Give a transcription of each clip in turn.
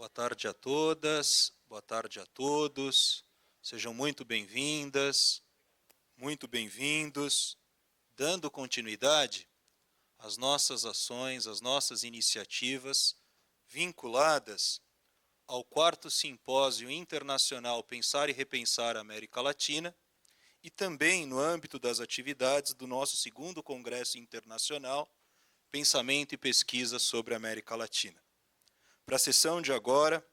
Boa tarde a todas, boa tarde a todos. Sejam muito bem-vindas, muito bem-vindos. Dando continuidade às nossas ações, às nossas iniciativas vinculadas ao 4º Simpósio Internacional Pensar e Repensar a América Latina e também no âmbito das atividades do nosso 2º Congresso Internacional Pensamento e Pesquisa sobre a América Latina. Para a sessão de agora,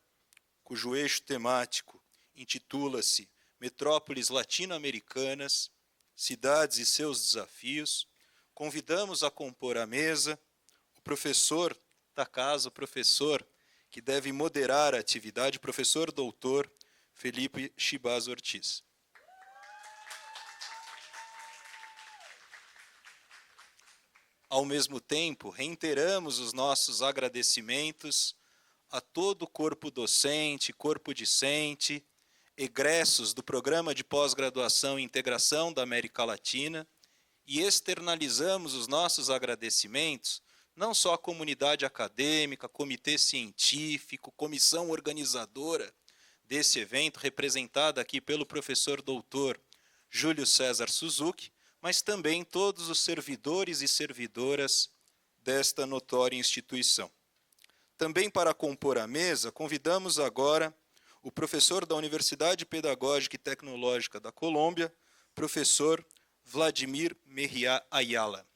cujo eixo temático intitula-se Metrópoles Latino-Americanas, Cidades e seus Desafios, convidamos a compor a mesa o professor da casa, o professor que deve moderar a atividade, professor doutor Felipe Chibaz Ortiz. Ao mesmo tempo, reiteramos os nossos agradecimentos a todo o corpo docente, corpo discente, egressos do Programa de Pós-Graduação e Integração da América Latina e externalizamos os nossos agradecimentos não só à comunidade acadêmica, comitê científico, comissão organizadora desse evento, representada aqui pelo professor doutor Júlio César Suzuki, mas também todos os servidores e servidoras desta notória instituição. Também para compor a mesa, convidamos agora o professor da Universidade Pedagógica e Tecnológica da Colômbia, professor Vladimir Mejía Ayala.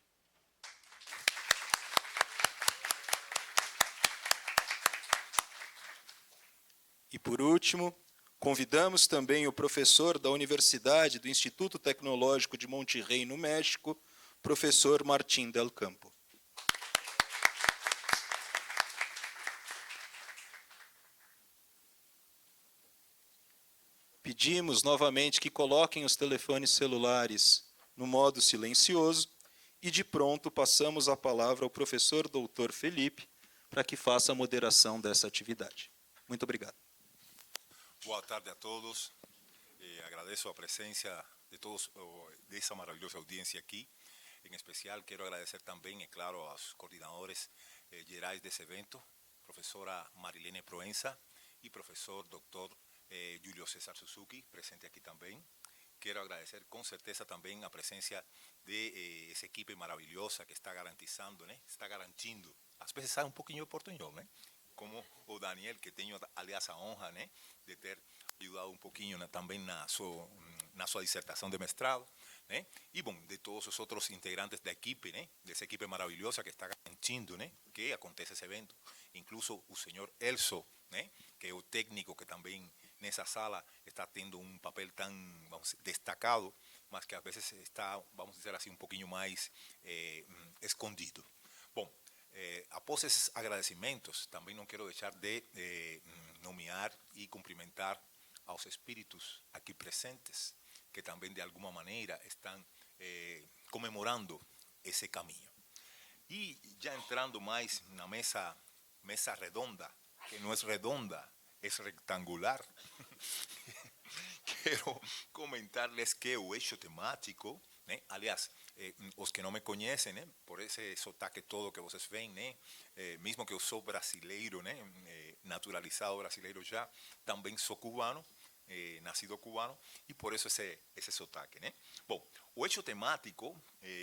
E por último, convidamos também o professor da Universidade do Instituto Tecnológico de Monterrey, no México, professor Martín del Campo. Pedimos novamente que coloquem os telefones celulares no modo silencioso e de pronto passamos a palavra ao professor doutor Felipe para que faça a moderação dessa atividade. Muito obrigado. Boa tarde a todos. Agradeço a presencia de todos, de esa maravillosa audiencia aquí. En especial quiero agradecer también, claro, a los coordinadores gerais de ese evento, profesora Marilene Proenza y profesor doctor Julio César Suzuki, presente aquí también. Quiero agradecer con certeza también la presencia de ese equipo maravillosa que está garantizando, está garantindo. A veces sabe un poquinho de portuñol, como o Daniel, que tenho aliás a honra de ter ajudado um pouquinho também na sua dissertação de mestrado, e bom, de todos os outros integrantes da equipe, dessa equipe maravilhosa que está garantindo que aconteça esse evento, incluso o senhor Elso, que é o técnico que também nessa sala está tendo um papel tão, vamos dizer, destacado, mas que às vezes está, vamos dizer assim, um pouquinho mais escondido. Bom, após esses agradecimentos, também não quero deixar de nomear e cumprimentar aos espíritos aqui presentes, que também de alguma maneira estão comemorando esse caminho. E já entrando mais na mesa redonda, que não é redonda, é rectangular, quero comentar-lhes que o eixo temático, aliás, os que não me conhecem, por esse sotaque todo que vocês veem, mesmo que eu sou brasileiro, naturalizado brasileiro já, também sou cubano, nascido cubano, e por isso esse sotaque. Bom, o eixo temático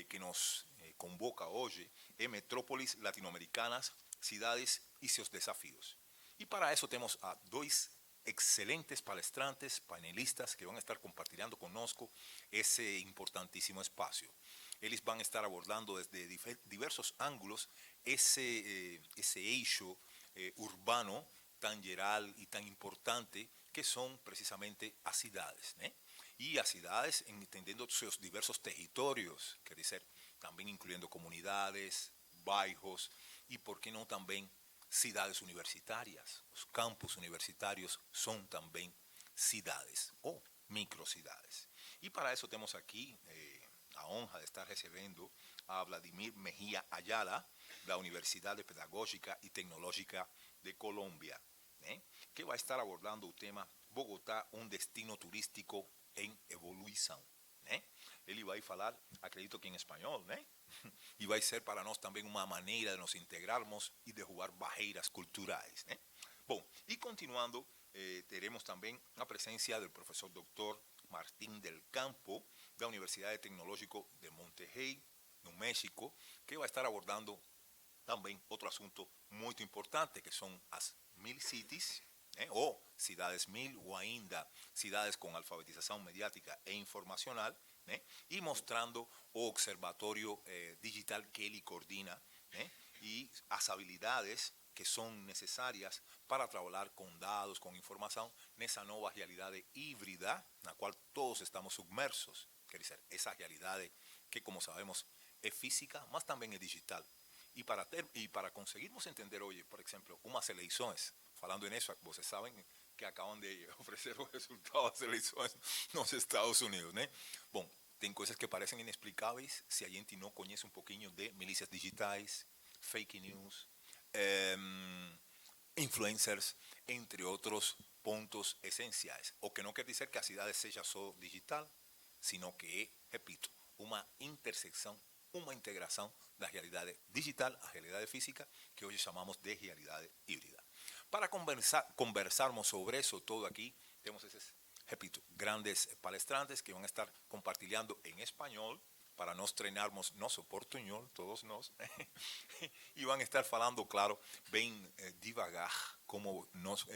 que nos convoca hoje é Metrópoles Latinoamericanas, Cidades e seus Desafios. E para isso temos a dois excelentes palestrantes, panelistas, que van a estar compartiendo conosco ese importantísimo espacio. Eles van a estar abordando desde diversos ángulos ese eixo urbano tan geral y tan importante que son precisamente as cidades. Y as cidades, entendiendo sus diversos territorios, quer dizer, también incluyendo comunidades, bairros y, por qué no, también cidades universitarias. Os campus universitarios son também cidades ou microcidades. E para isso temos aqui a honra de estar recebendo a Vladimir Mejía Ayala, da Universidade Pedagógica e Tecnológica de Colômbia, que vai estar abordando o tema Bogotá, um destino turístico em evolução. Ele vai falar, acredito que em espanhol, e vai ser para nós também uma maneira de nos integrarmos e derrubar barreiras culturais. Bom, y continuando, tenemos también la presencia del profesor doctor Martín del Campo, de la Universidad Tecnológica de Monterrey, no México, que va a estar abordando também outro assunto muito importante, que são as Mil Cities, ou cidades mil, ou ainda cidades com alfabetização mediática e informacional, e mostrando o observatório digital que ele coordina, e as habilidades que são necessárias para trabalhar com dados, com informação, nessa nova realidade híbrida, na qual todos estamos submersos. Quer dizer, essa realidade que, como sabemos, é física, mas também é digital. E para conseguirmos entender hoje, por exemplo, umas eleições, falando nisso, vocês sabem que acabam de oferecer os resultados das eleições nos Estados Unidos, né? Bom, tem coisas que parecem inexplicáveis se a gente não conhece um pouquinho de milícias digitais, fake news, influencers, entre outros pontos essenciais. O que não quer dizer que a cidade seja só digital, sino que é, repito, uma intersecção, uma integração da realidade digital à realidade física, que hoje chamamos de realidade híbrida. Para conversarmos sobre isso todo aqui, temos esses, repito, grandes palestrantes que vão estar compartilhando em espanhol, para nós treinarmos nosso portunhol, todos nós, e vão estar falando, claro, bem devagar, como nós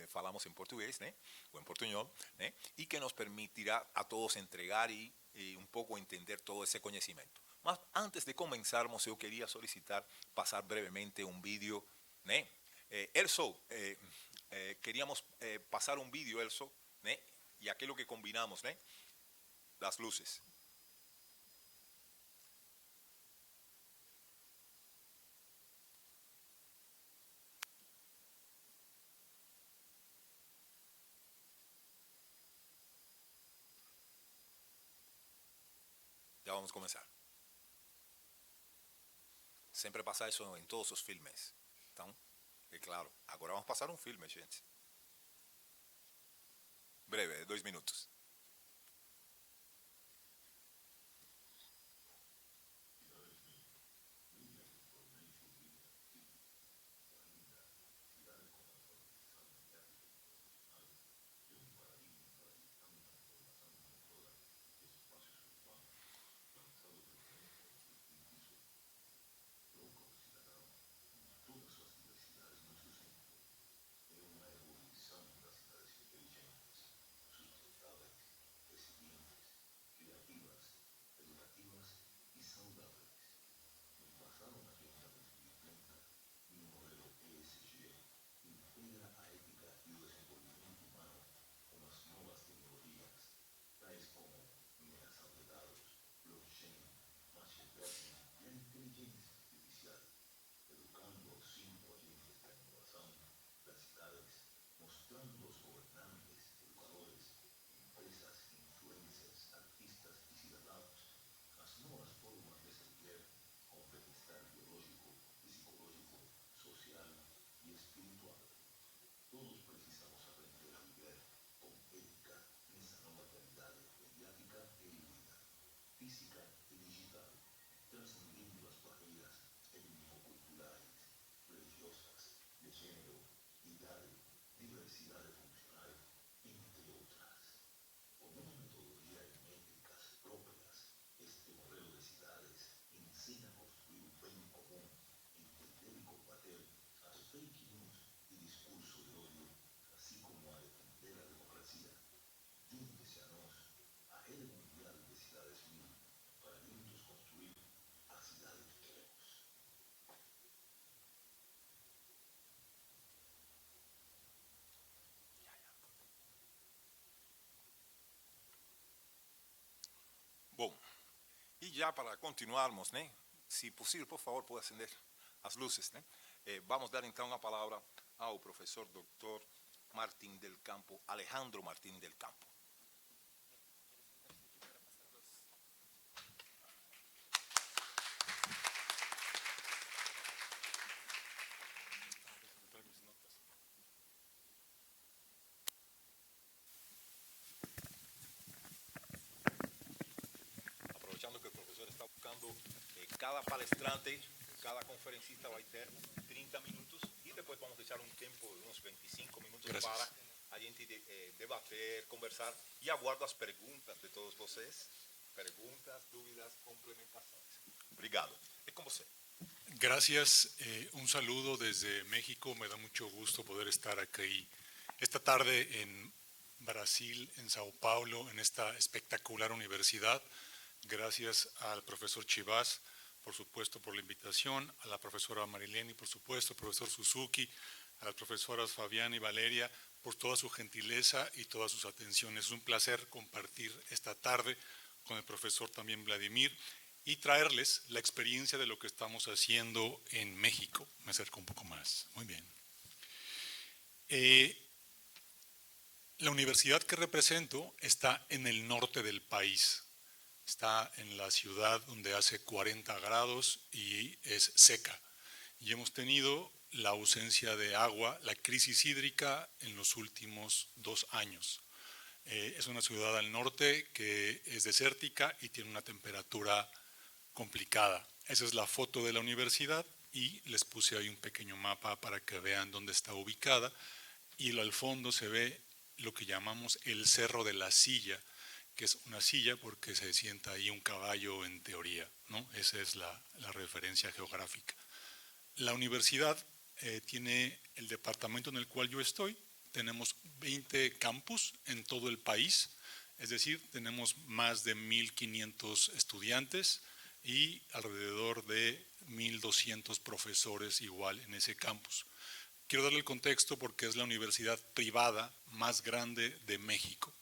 falamos em português, né? Ou em portunhol, né? E que nos permitirá a todos entregar e um pouco entender todo esse conhecimento. Mas antes de começarmos, eu queria solicitar passar brevemente um vídeo, né? Elso, queríamos passar um vídeo, Elso, né? E aquilo que combinamos, né? Das luzes. Já vamos começar. Sempre passa isso em todos os filmes. Então, é claro, agora vamos passar um filme, gente. Breve, 2 minutos. Bom, e já para continuarmos, né? Se possível, por favor, pode acender as luzes, né? Vamos dar então a palavra ao professor Dr. Martín del Campo, Alejandro Martín del Campo. Aprovechando que o professor está buscando cada palestrante, cada conferencista vai ter 30 minutos e depois depois vamos deixar um tempo, uns 25 minutos Gracias. para a gente debater, conversar e aguardo as perguntas de todos vocês. Perguntas, dúvidas, complementações. Obrigado. É com você. Gracias, un saludo desde México, me da mucho gusto poder estar aquí esta tarde en Brasil, en Sao Paulo, en esta espectacular universidad. Gracias al profesor Chivas, por supuesto, por la invitación, a la profesora Marileni, por supuesto, al profesor Suzuki, a las profesoras Fabián y Valeria, por toda su gentileza y todas sus atenciones. Es un placer compartir esta tarde con el profesor también Vladimir y traerles la experiencia de lo que estamos haciendo en México. Me acerco un poco más. Muy bien. La universidad que represento está en el norte del país. Está en la ciudad donde hace 40 grados y es seca. Y hemos tenido la ausencia de agua, la crisis hídrica en los últimos 2 años. Es una ciudad al norte que es desértica y tiene una temperatura complicada. Esa es la foto de la universidad y les puse ahí un pequeño mapa para que vean dónde está ubicada. Y al fondo se ve lo que llamamos el Cerro de la Silla, que es una silla porque se sienta ahí un caballo en teoría, ¿no? Esa es la referencia geográfica. La universidad tiene el departamento en el cual yo estoy, tenemos 20 campus en todo el país, es decir, tenemos más de 1.500 estudiantes y alrededor de 1.200 profesores igual en ese campus. Quiero darle el contexto porque es la universidad privada más grande de México.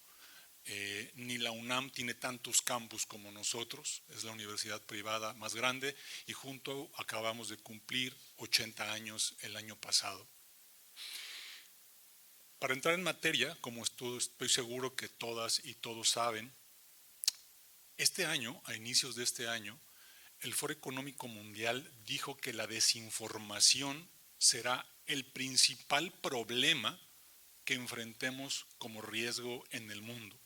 Ni la UNAM tiene tantos campus como nosotros, es la universidad privada más grande y junto acabamos de cumplir 80 años el año pasado. Para entrar en materia, como estoy seguro que todas y todos saben, este año, a inicios de este año, el Foro Económico Mundial dijo que la desinformación será el principal problema que enfrentemos como riesgo en el mundo.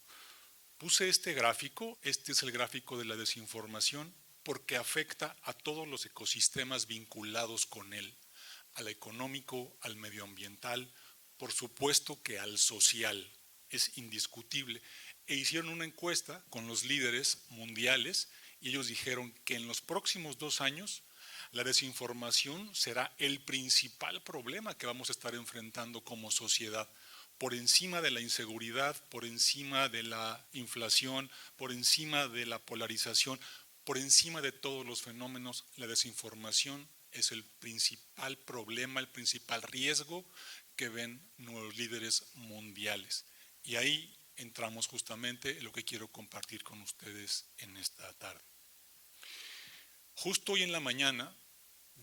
Puse este gráfico, este es el gráfico de la desinformación, porque afecta a todos los ecosistemas vinculados con él, al económico, al medioambiental, por supuesto que al social, es indiscutible. E hicieron una encuesta con los líderes mundiales y ellos dijeron que en los próximos 2 años la desinformación será el principal problema que vamos a estar enfrentando como sociedad, por encima de la inseguridad, por encima de la inflación, por encima de la polarización, por encima de todos los fenómenos, la desinformación es el principal problema, el principal riesgo que ven los líderes mundiales. Y ahí entramos justamente en lo que quiero compartir con ustedes en esta tarde. Justo hoy en la mañana,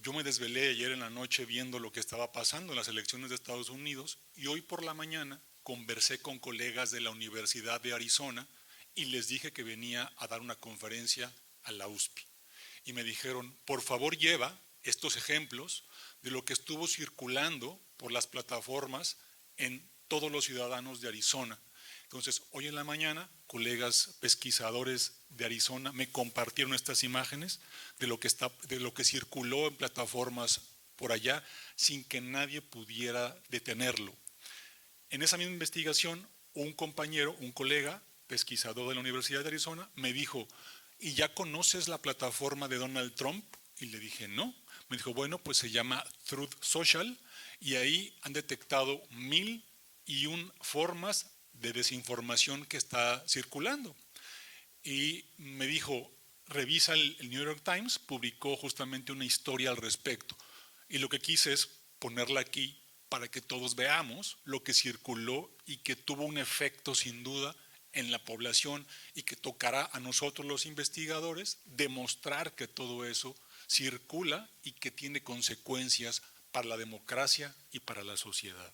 yo me desvelé ayer en la noche viendo lo que estaba pasando en las elecciones de Estados Unidos y hoy por la mañana conversé con colegas de la Universidad de Arizona y les dije que venía a dar una conferencia a la USP. Y me dijeron, por favor lleva estos ejemplos de lo que estuvo circulando por las plataformas en todos los ciudadanos de Arizona. Entonces, hoy en la mañana, colegas pesquisadores de Arizona me compartieron estas imágenes de lo que circuló en plataformas por allá sin que nadie pudiera detenerlo. En esa misma investigación, un compañero, un colega pesquisador de la Universidad de Arizona me dijo, ¿y ya conoces la plataforma de Donald Trump? Y le dije, no. Me dijo, bueno, pues se llama Truth Social y ahí han detectado 1001 formas de desinformación que está circulando. Y me dijo, revisa el New York Times, publicó justamente una historia al respecto. Y lo que quise es ponerla aquí para que todos veamos lo que circuló y que tuvo un efecto sin duda en la población y que tocará a nosotros los investigadores demostrar que todo eso circula y que tiene consecuencias para la democracia y para la sociedad.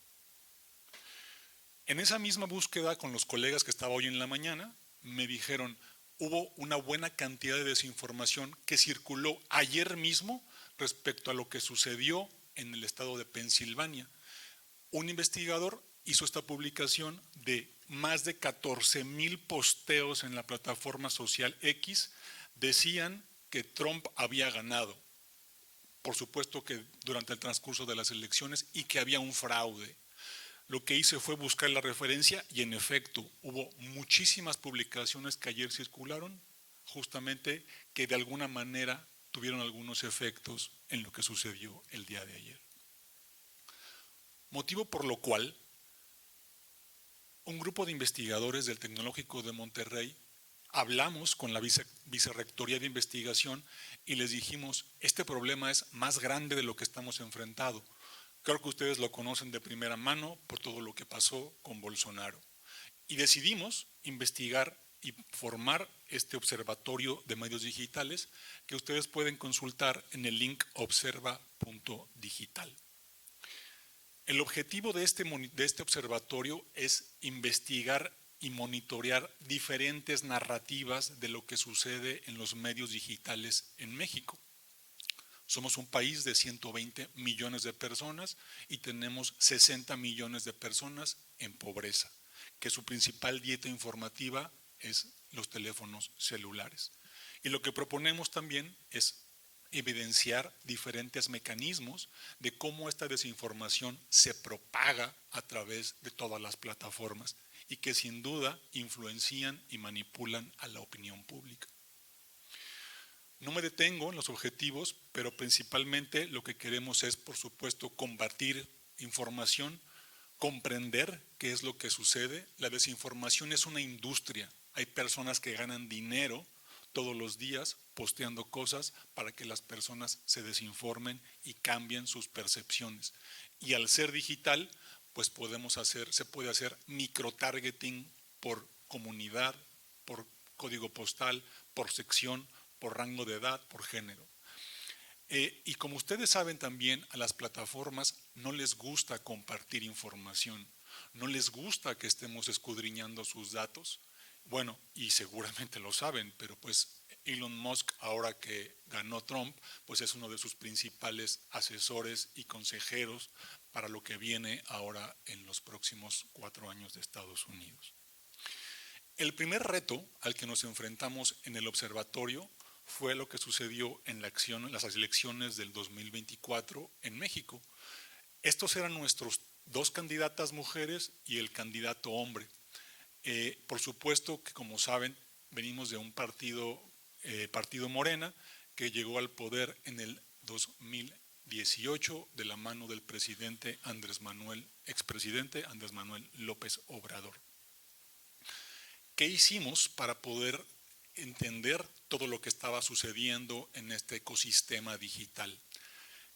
En esa misma búsqueda con los colegas que estaba hoy en la mañana, me dijeron, hubo una buena cantidad de desinformación que circuló ayer mismo respecto a lo que sucedió en el estado de Pensilvania. Un investigador hizo esta publicación de más de 14,000 posteos en la plataforma social X, decían que Trump había ganado. por supuesto que durante el transcurso de las elecciones, y que había un fraude. Lo que hice fue buscar la referencia y en efecto hubo muchísimas publicaciones que ayer circularon, justamente que de alguna manera tuvieron algunos efectos en lo que sucedió el día de ayer. Motivo por lo cual un grupo de investigadores del Tecnológico de Monterrey hablamos con la Vicerrectoría de Investigación y les dijimos, este problema es más grande de lo que estamos enfrentando. Creo que ustedes lo conocen de primera mano por todo lo que pasó con Bolsonaro. Y decidimos investigar y formar este observatorio de medios digitales que ustedes pueden consultar en el link observa.digital. El objetivo de este observatorio es investigar y monitorear diferentes narrativas de lo que sucede en los medios digitales en México. Somos un país de 120 millones de personas y tenemos 60 millones de personas en pobreza, que su principal dieta informativa es los teléfonos celulares. Y lo que proponemos también es evidenciar diferentes mecanismos de cómo esta desinformación se propaga a través de todas las plataformas y que sin duda influencian y manipulan a la opinión pública. No me detengo en los objetivos, pero principalmente lo que queremos es, por supuesto, compartir información, comprender qué es lo que sucede. La desinformación es una industria. Hay personas que ganan dinero todos los días posteando cosas para que las personas se desinformen y cambien sus percepciones. Y al ser digital, pues se puede hacer microtargeting por comunidad, por código postal, por sección, por rango de edad, por género. Y como ustedes saben también, a las plataformas no les gusta compartir información, no les gusta que estemos escudriñando sus datos. Bueno, y seguramente lo saben, pero pues Elon Musk, ahora que ganó Trump, pues es uno de sus principales asesores y consejeros para lo que viene ahora en los próximos 4 años de Estados Unidos. El primer reto al que nos enfrentamos en el observatorio fue lo que sucedió en las elecciones del 2024 en México. Estos eran nuestros 2 candidatas mujeres y el candidato hombre. Por supuesto que, como saben, venimos de un partido Morena, que llegó al poder en el 2018 de la mano del expresidente Andrés Manuel López Obrador. ¿Qué hicimos para poder entender todo lo que estaba sucediendo en este ecosistema digital?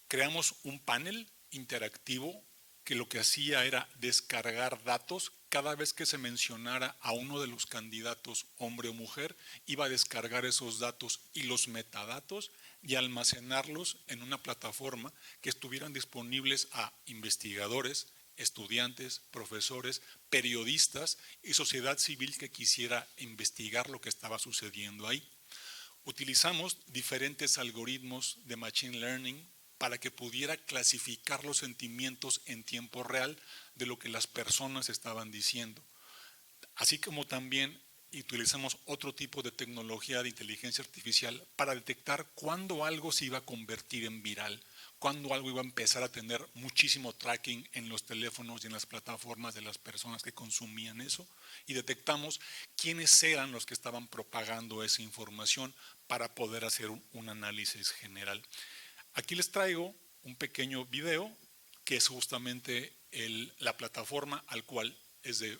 Creamos un panel interactivo que lo que hacía era descargar datos. Cada vez que se mencionara a uno de los candidatos, hombre o mujer, iba a descargar esos datos y los metadatos y almacenarlos en una plataforma que estuvieran disponibles a investigadores, estudiantes, profesores, periodistas y sociedad civil que quisiera investigar lo que estaba sucediendo ahí. Utilizamos diferentes algoritmos de Machine Learning para que pudiera clasificar los sentimientos en tiempo real de lo que las personas estaban diciendo. Así como también utilizamos otro tipo de tecnología de inteligencia artificial para detectar cuándo algo se iba a convertir en viral, cuándo algo iba a empezar a tener muchísimo tracking en los teléfonos y en las plataformas de las personas que consumían eso, y detectamos quiénes eran los que estaban propagando esa información para poder hacer un análisis general. Aquí les traigo un pequeño video que es justamente la plataforma al cual es de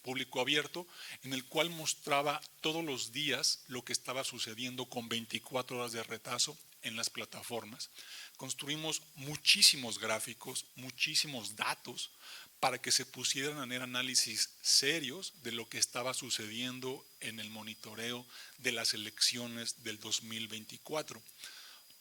público abierto, en el cual mostraba todos los días lo que estaba sucediendo con 24 horas de retraso en las plataformas. Construimos muchísimos gráficos, muchísimos datos para que se pusieran a hacer análisis serios de lo que estaba sucediendo en el monitoreo de las elecciones del 2024.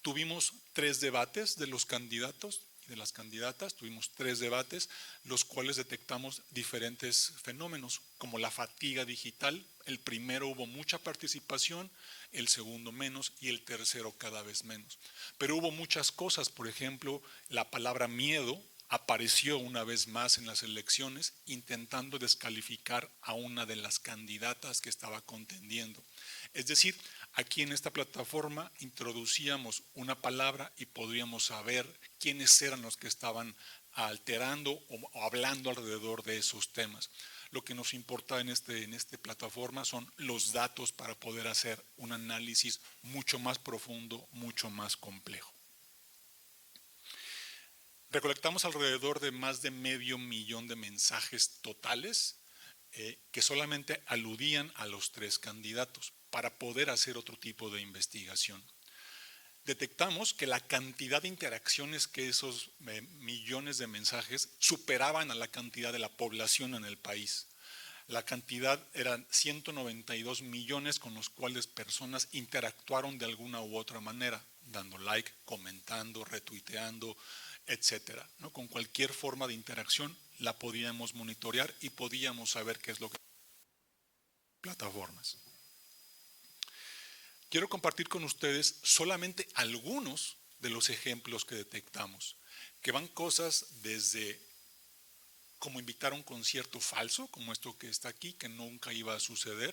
Tuvimos 3 debates de los candidatos y de las candidatas, tuvimos 3 debates, los cuales detectamos diferentes fenómenos, como la fatiga digital. El primero hubo mucha participación, el segundo menos y el tercero cada vez menos. Pero hubo muchas cosas, por ejemplo, la palabra miedo apareció una vez más en las elecciones intentando descalificar a una de las candidatas que estaba contendiendo. Es decir, aquí en esta plataforma introducíamos una palabra y podríamos saber quiénes eran los que estaban alterando o hablando alrededor de esos temas. Lo que nos importa en esta plataforma son los datos para poder hacer un análisis mucho más profundo, mucho más complejo. Recolectamos alrededor de más de 500,000 de mensajes totales que solamente aludían a los 3 candidatos para poder hacer otro tipo de investigación. Detectamos que la cantidad de interacciones que esos millones de mensajes superaban a la cantidad de la población en el país. La cantidad eran 192 millones con los cuales personas interactuaron de alguna u otra manera, dando like, comentando, retuiteando, etcétera, ¿no? Con cualquier forma de interacción la podíamos monitorear y podíamos saber qué es lo que plataformas. Quiero compartir con ustedes solamente algunos de los ejemplos que detectamos, que van cosas desde como invitar a un concierto falso, como esto que está aquí, que nunca iba a suceder,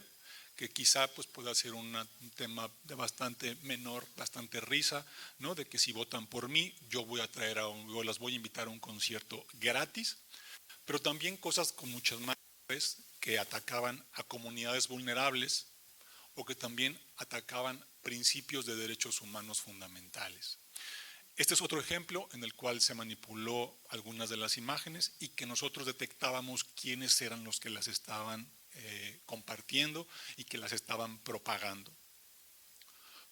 que quizá pues, pueda ser un tema de bastante menor, bastante risa, ¿no? De que si votan por mí, yo las voy a invitar a un concierto gratis, pero también cosas con muchas más que atacaban a comunidades vulnerables o que también atacaban principios de derechos humanos fundamentales. Este es otro ejemplo en el cual se manipuló algunas de las imágenes y que nosotros detectábamos quiénes eran los que las estaban compartiendo y que las estaban propagando.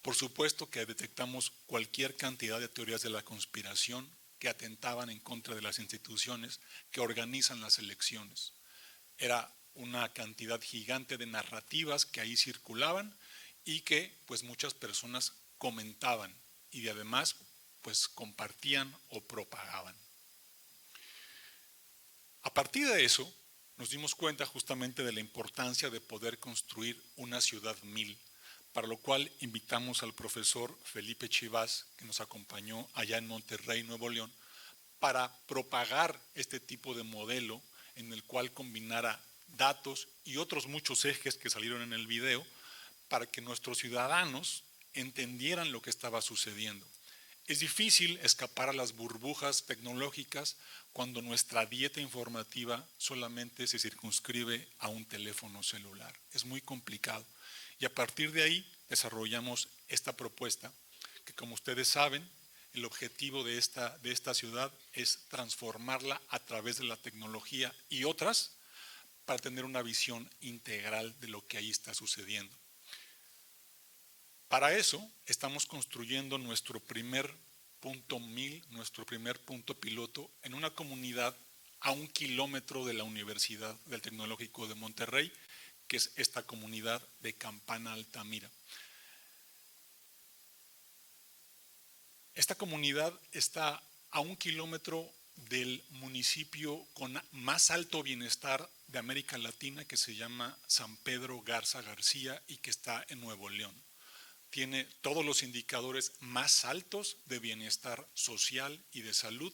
Por supuesto que detectamos cualquier cantidad de teorías de la conspiración que atentaban en contra de las instituciones que organizan las elecciones. Era una cantidad gigante de narrativas que ahí circulaban y que pues muchas personas comentaban y además pues compartían o propagaban. A partir de eso nos dimos cuenta justamente de la importancia de poder construir una ciudad 1000, para lo cual invitamos al profesor Felipe Chivas, que nos acompañó allá en Monterrey, Nuevo León, para propagar este tipo de modelo en el cual combinara datos y otros muchos ejes que salieron en el video para que nuestros ciudadanos entendieran lo que estaba sucediendo. Es difícil escapar a las burbujas tecnológicas cuando nuestra dieta informativa solamente se circunscribe a un teléfono celular. Es muy complicado. Y a partir de ahí desarrollamos esta propuesta que, como ustedes saben, el objetivo de esta ciudad es transformarla a través de la tecnología y otras para tener una visión integral de lo que ahí está sucediendo. Para eso estamos construyendo nuestro primer punto 1000, nuestro primer punto piloto en una comunidad a 1 kilómetro de la Universidad del Tecnológico de Monterrey, que es esta comunidad de Campana Altamira. Esta comunidad está a 1 kilómetro del municipio con más alto bienestar de América Latina, que se llama San Pedro Garza García y que está en Nuevo León. Tiene todos los indicadores más altos de bienestar social y de salud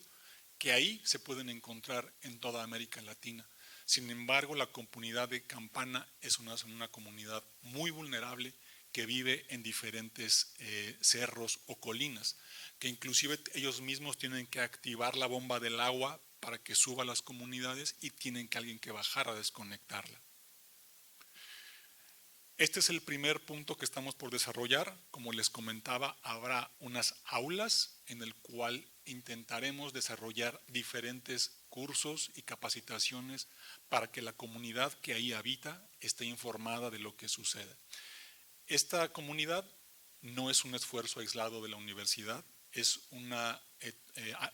que ahí se pueden encontrar en toda América Latina. Sin embargo, la comunidad de Campana es una comunidad muy vulnerable que vive en diferentes cerros o colinas, que inclusive ellos mismos tienen que activar la bomba del agua para que suba a las comunidades y tienen que alguien que bajar a desconectarla. Este es el primer punto que estamos por desarrollar. Como les comentaba, habrá unas aulas en el cual intentaremos desarrollar diferentes cursos y capacitaciones para que la comunidad que ahí habita esté informada de lo que sucede. Esta comunidad no es un esfuerzo aislado de la universidad, es un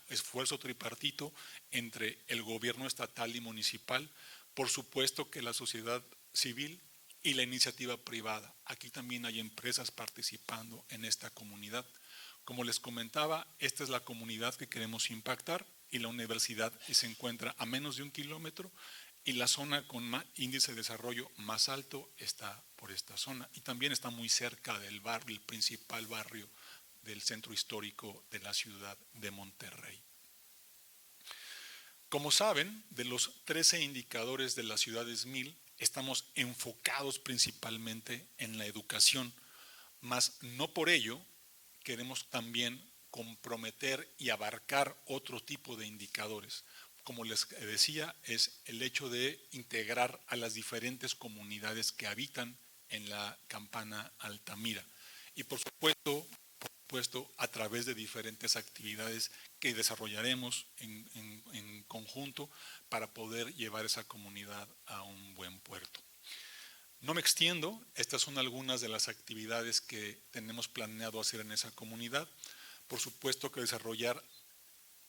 esfuerzo tripartito entre el gobierno estatal y municipal, por supuesto que la sociedad civil y la iniciativa privada. Aquí también hay empresas participando en esta comunidad. Como les comentaba, esta es la comunidad que queremos impactar y la universidad se encuentra a menos de 1 kilómetro y la zona con índice de desarrollo más alto está por esta zona y también está muy cerca del barrio, el principal barrio del centro histórico de la ciudad de Monterrey. Como saben, de los 13 indicadores de las ciudades 1000, estamos enfocados principalmente en la educación, mas no por ello queremos también comprometer y abarcar otro tipo de indicadores. Como les decía, es el hecho de integrar a las diferentes comunidades que habitan en la Campana Altamira. Y por supuesto, a través de diferentes actividades que desarrollaremos en conjunto para poder llevar esa comunidad a un buen puerto. No me extiendo, estas son algunas de las actividades que tenemos planeado hacer en esa comunidad. Por supuesto que desarrollar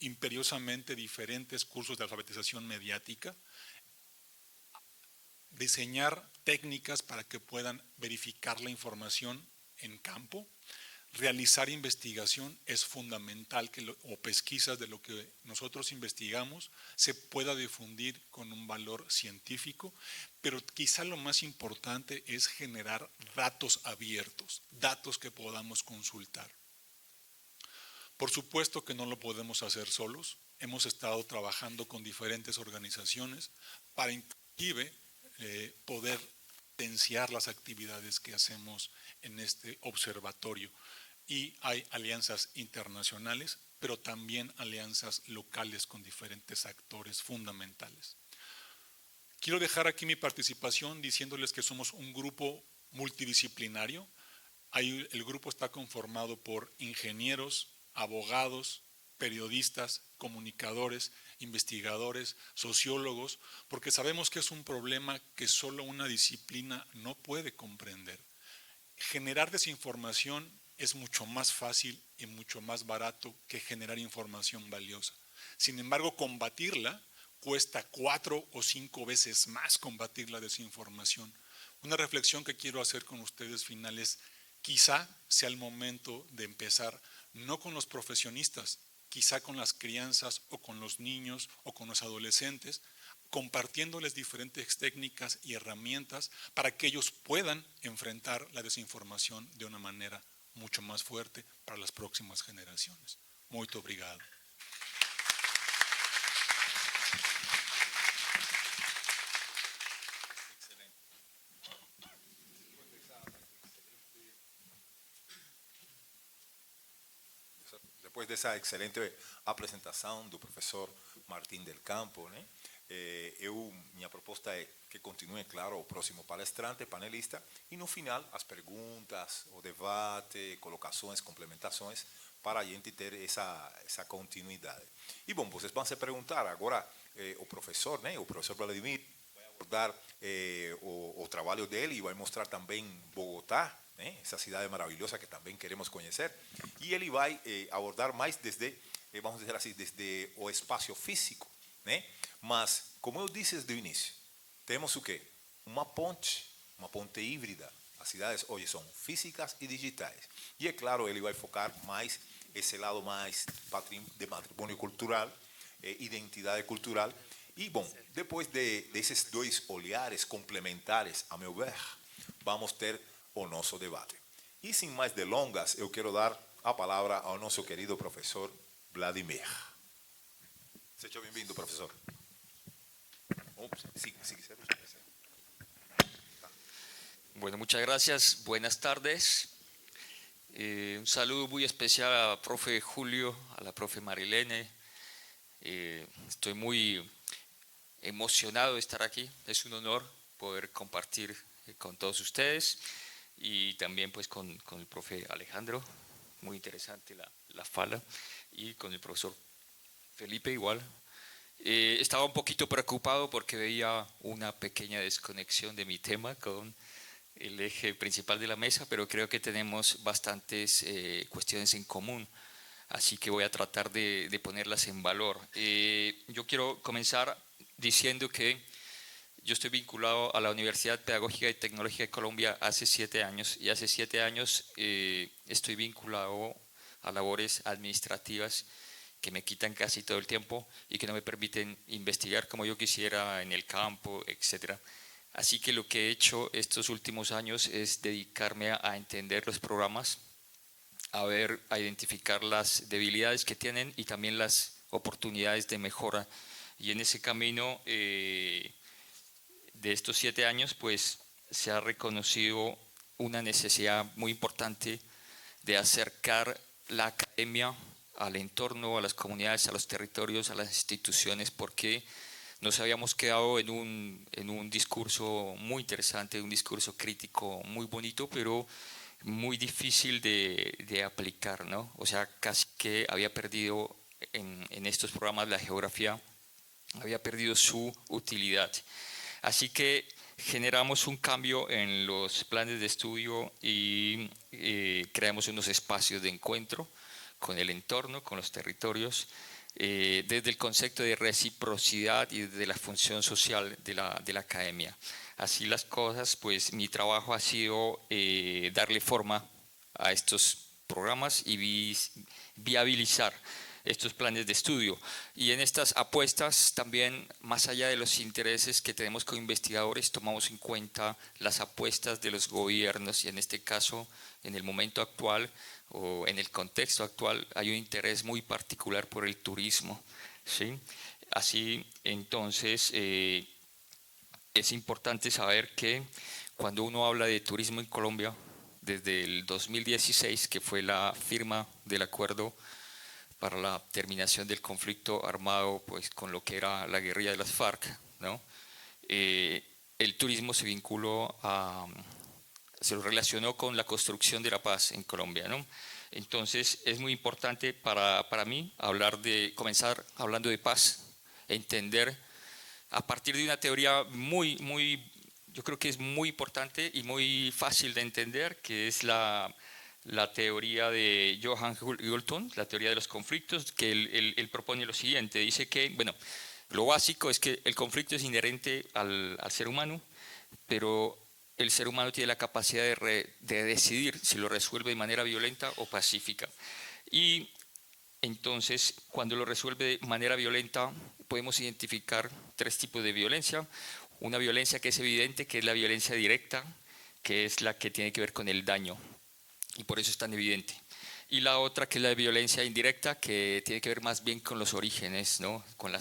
imperiosamente diferentes cursos de alfabetización mediática, diseñar técnicas para que puedan verificar la información en campo, realizar investigación es fundamental o pesquisas de lo que nosotros investigamos se pueda difundir con un valor científico, pero quizá lo más importante es generar datos abiertos, datos que podamos consultar. Por supuesto que no lo podemos hacer solos, hemos estado trabajando con diferentes organizaciones para inclusive poder potenciar las actividades que hacemos en este observatorio. Y hay alianzas internacionales, pero también alianzas locales con diferentes actores fundamentales. Quiero dejar aquí mi participación diciéndoles que somos un grupo multidisciplinario. El grupo está conformado por ingenieros, abogados, periodistas, comunicadores, investigadores, sociólogos, porque sabemos que es un problema que solo una disciplina no puede comprender. Generar desinformación es mucho más fácil y mucho más barato que generar información valiosa. Sin embargo, combatirla cuesta 4 o 5 veces más combatir la desinformación. Una reflexión que quiero hacer con ustedes final es, quizá sea el momento de empezar no con los profesionistas, quizá con las crianzas o con los niños o con los adolescentes, compartiéndoles diferentes técnicas y herramientas para que ellos puedan enfrentar la desinformación de una manera mucho más fuerte para las próximas generaciones. Muito obrigado. Depois dessa excelente apresentação do professor Martim del Campo, né? Minha proposta é que continue, claro, o próximo palestrante, panelista, e no final as perguntas, o debate, colocações, complementações, para a gente ter essa continuidade. E bom, vocês vão se perguntar agora, o professor Vladimir, vai abordar o trabalho dele e vai mostrar também Bogotá, essa cidade maravilhosa que também queremos conhecer, e ele vai abordar mais desde, vamos dizer assim, desde o espaço físico, né? Mas, como eu disse desde o início, temos o quê? Uma ponte híbrida. As cidades hoje são físicas e digitais. E é claro, ele vai focar mais esse lado mais de patrimônio cultural, identidade cultural. E, bom, depois desses dois olhares complementares, a meu ver, vamos ter o nosso debate. E, sem mais delongas, eu quero dar a palavra ao nosso querido professor Vladimir. Seja bem-vindo, professor. Bueno, muchas gracias. Buenas tardes. Un saludo muy especial a profe Julio, a la profe Marilene. Estoy muy emocionado de estar aquí. Es un honor poder compartir con todos ustedes y también pues con el profe Alejandro. Muy interesante la fala. Y con el profesor Felipe igual. Estaba un poquito preocupado porque veía una pequeña desconexión de mi tema con el eje principal de la mesa, pero creo que tenemos bastantes cuestiones en común, así que voy a tratar de ponerlas en valor. Yo quiero comenzar diciendo que yo estoy vinculado a la Universidad Pedagógica y Tecnológica de Colombia hace 7 años, y hace 7 años estoy vinculado a labores administrativas que me quitan casi todo el tiempo y que no me permiten investigar como yo quisiera en el campo, etc. Así que lo que he hecho estos últimos años es dedicarme a entender los programas, a identificar las debilidades que tienen y también las oportunidades de mejora y en ese camino de estos 7 años pues se ha reconocido una necesidad muy importante de acercar la academia al entorno, a las comunidades, a los territorios, a las instituciones, porque nos habíamos quedado en un discurso muy interesante, un discurso crítico muy bonito, pero muy difícil de aplicar, ¿no? O sea, casi que había perdido en estos programas la geografía, había perdido su utilidad. Así que generamos un cambio en los planes de estudio y creamos unos espacios de encuentro con el entorno, con los territorios, desde el concepto de reciprocidad y desde la función social de la academia. Así las cosas, pues mi trabajo ha sido darle forma a estos programas y viabilizar estos planes de estudio. Y en estas apuestas también, más allá de los intereses que tenemos como investigadores, tomamos en cuenta las apuestas de los gobiernos y en este caso, en el momento actual o en el contexto actual, hay un interés muy particular por el turismo, ¿sí? Así, entonces, es importante saber que cuando uno habla de turismo en Colombia, desde el 2016, que fue la firma del acuerdo para la terminación del conflicto armado pues, con lo que era la guerrilla de las FARC, ¿no? El turismo se vinculó se lo relacionó con la construcción de la paz en Colombia, ¿no? Entonces es muy importante para mí comenzar hablando de paz, entender a partir de una teoría yo creo que es muy importante y muy fácil de entender, que es la teoría de Johan Galtung, la teoría de los conflictos, que él propone lo siguiente, dice que, bueno, lo básico es que el conflicto es inherente al ser humano, pero el ser humano tiene la capacidad de decidir si lo resuelve de manera violenta o pacífica. Y entonces, cuando lo resuelve de manera violenta, podemos identificar 3 tipos de violencia. Una violencia que es evidente, que es la violencia directa, que es la que tiene que ver con el daño, y por eso es tan evidente. Y la otra, que es la violencia indirecta, que tiene que ver más bien con los orígenes, ¿no? con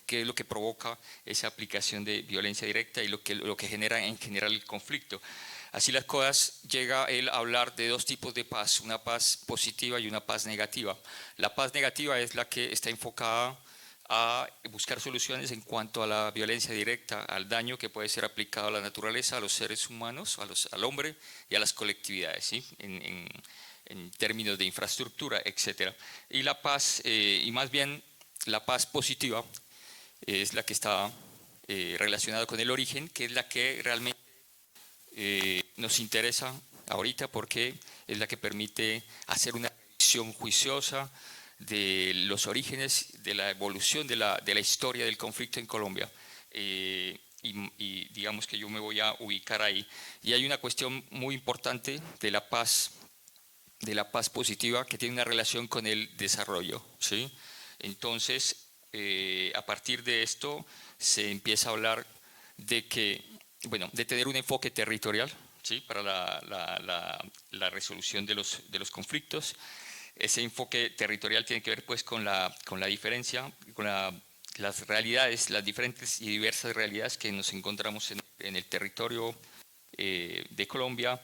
qué es lo que provoca esa aplicación de violencia directa y lo que genera en general el conflicto. Así las cosas, llega él a hablar de 2 tipos de paz, una paz positiva y una paz negativa. La paz negativa es la que está enfocada a buscar soluciones en cuanto a la violencia directa, al daño que puede ser aplicado a la naturaleza, a los seres humanos, al hombre y a las colectividades, ¿sí? en términos de infraestructura, etc. Y la paz, y más bien la paz positiva, es la que está relacionada con el origen, que es la que realmente nos interesa ahorita porque es la que permite hacer una revisión juiciosa de los orígenes, de la evolución de la historia del conflicto en Colombia. Y digamos que yo me voy a ubicar ahí. Y hay una cuestión muy importante de la paz positiva que tiene una relación con el desarrollo, ¿sí? Entonces, a partir de esto se empieza a hablar de tener un enfoque territorial, ¿sí? Para la resolución de los conflictos. Ese enfoque territorial tiene que ver pues con la diferencia, con las realidades, las diferentes y diversas realidades que nos encontramos en el territorio de Colombia,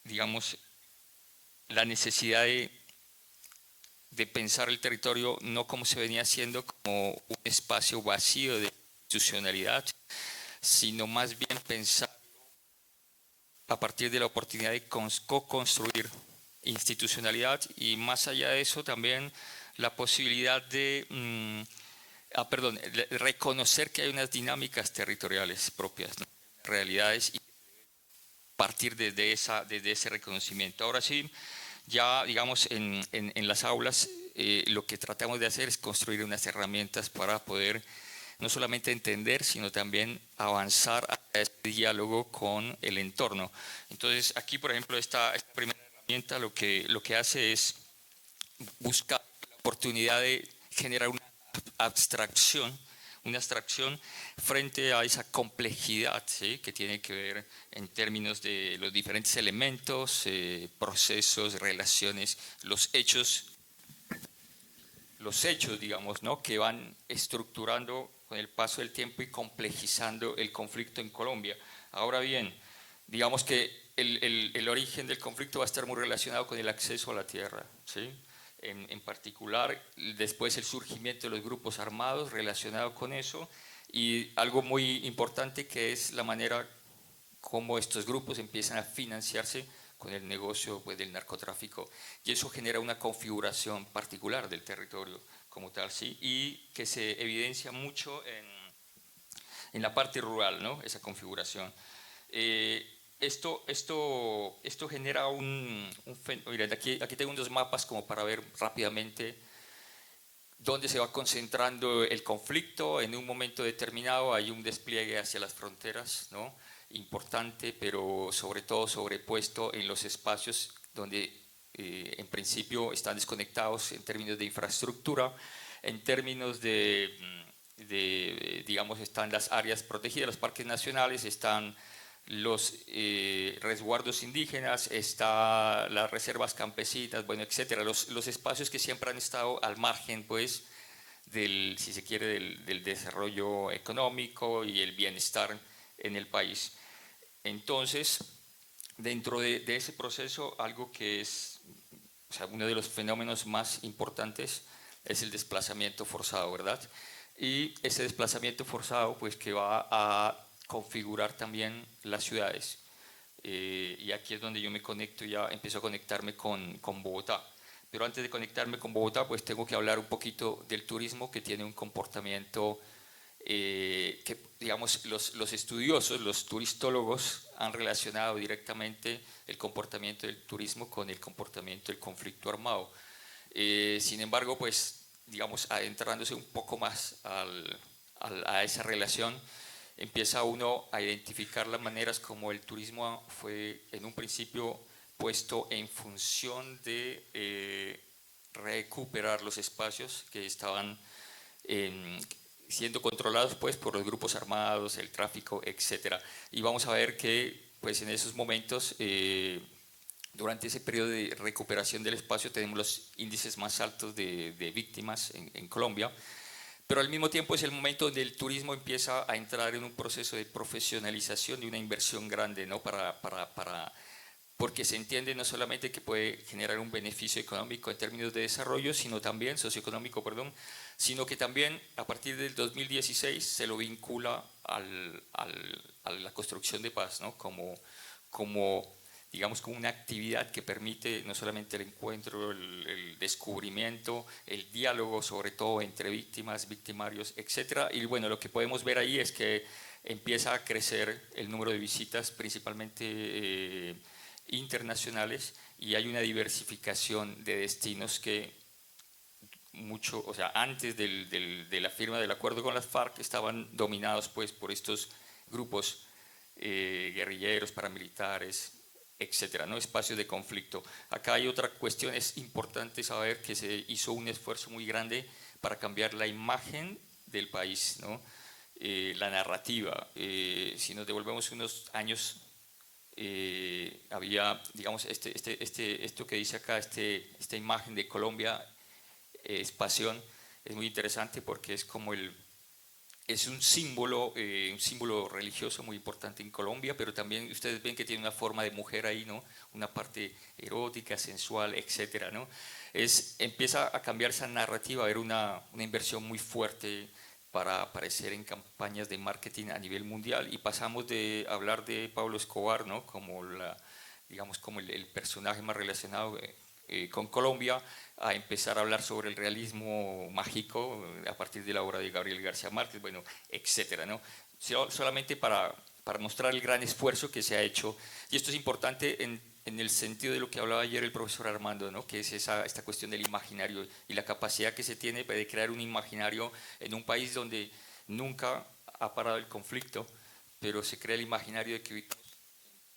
digamos, la necesidad de pensar el territorio no como se venía haciendo, como un espacio vacío de institucionalidad, sino más bien pensar a partir de la oportunidad de co-construir institucionalidad y más allá de eso también la posibilidad de reconocer que hay unas dinámicas territoriales propias, ¿no? Realidades, y partir desde ese reconocimiento. Ahora sí, ya digamos en las aulas lo que tratamos de hacer es construir unas herramientas para poder no solamente entender, sino también avanzar a este diálogo con el entorno. Entonces, aquí, por ejemplo, esta primera herramienta lo que hace es buscar la oportunidad de generar una abstracción frente a esa complejidad, ¿sí? Que tiene que ver en términos de los diferentes elementos, procesos, relaciones, los hechos los hechos, digamos, ¿no? Que van estructurando con el paso del tiempo y complejizando el conflicto en Colombia. Ahora bien, digamos que el origen del conflicto va a estar muy relacionado con el acceso a la tierra, ¿sí? En particular, después el surgimiento de los grupos armados relacionado con eso, y algo muy importante que es la manera como estos grupos empiezan a financiarse con el negocio, pues, del narcotráfico, y eso genera una configuración particular del territorio como tal, ¿sí? Y que se evidencia mucho en la parte rural, ¿no? Esa configuración. Esto genera miren, aquí tengo unos mapas como para ver rápidamente dónde se va concentrando el conflicto. En un momento determinado hay un despliegue hacia las fronteras, ¿no? Importante, pero sobre todo sobrepuesto en los espacios donde en principio están desconectados en términos de infraestructura, en términos digamos, están las áreas protegidas, los parques nacionales, están los resguardos indígenas, está las reservas campesinas, bueno, etcétera, los espacios que siempre han estado al margen, pues, si se quiere, del desarrollo económico y el bienestar en el país. Entonces, dentro de ese proceso, algo que es, o sea, uno de los fenómenos más importantes es el desplazamiento forzado, ¿verdad? Y ese desplazamiento forzado, pues, que va a configurar también las ciudades. Y aquí es donde yo me conecto, ya empiezo a conectarme con Bogotá. Pero antes de conectarme con Bogotá, pues tengo que hablar un poquito del turismo, que tiene un comportamiento que, digamos, los estudiosos, los turistólogos han relacionado directamente el comportamiento del turismo con el comportamiento del conflicto armado. Sin embargo, pues, digamos, adentrándose un poco más a esa relación, empieza uno a identificar las maneras como el turismo fue en un principio puesto en función de recuperar los espacios que estaban siendo controlados, pues, por los grupos armados, el tráfico, etc. Y vamos a ver que, pues, en esos momentos, durante ese periodo de recuperación del espacio, tenemos los índices más altos de víctimas en Colombia. Pero al mismo tiempo es el momento donde el turismo empieza a entrar en un proceso de profesionalización, de una inversión grande, ¿no? Porque se entiende no solamente que puede generar un beneficio económico en términos de desarrollo, sino también, socioeconómico, perdón, sino que también a partir del 2016 se lo vincula a la construcción de paz, ¿no? Digamos, como una actividad que permite no solamente el encuentro, el descubrimiento, el diálogo, sobre todo entre víctimas, victimarios, etc. Y bueno, lo que podemos ver ahí es que empieza a crecer el número de visitas, principalmente internacionales, y hay una diversificación de destinos que o sea, antes de la firma del acuerdo con las FARC estaban dominados, pues, por estos grupos guerrilleros, paramilitares, etcétera, ¿no? Espacios de conflicto. Acá hay otra cuestión, es importante saber que se hizo un esfuerzo muy grande para cambiar la imagen del país, ¿no? La narrativa. Si nos devolvemos unos años, había, digamos, esto que dice acá, esta imagen de Colombia es pasión, es muy interesante porque es como es un símbolo religioso muy importante en Colombia, pero también ustedes ven que tiene una forma de mujer ahí, ¿no? Una parte erótica, sensual, etcétera, ¿no? Empieza a cambiar esa narrativa, a haber una inversión muy fuerte para aparecer en campañas de marketing a nivel mundial, y pasamos de hablar de Pablo Escobar, ¿no? Como digamos, como el personaje más relacionado con Colombia, a empezar a hablar sobre el realismo mágico a partir de la obra de Gabriel García Márquez, bueno, etcétera, ¿no? Solamente para mostrar el gran esfuerzo que se ha hecho, y esto es importante en el sentido de lo que hablaba ayer el profesor Armando, ¿no? Que es esta cuestión del imaginario y la capacidad que se tiene de crear un imaginario en un país donde nunca ha parado el conflicto, pero se crea el imaginario de que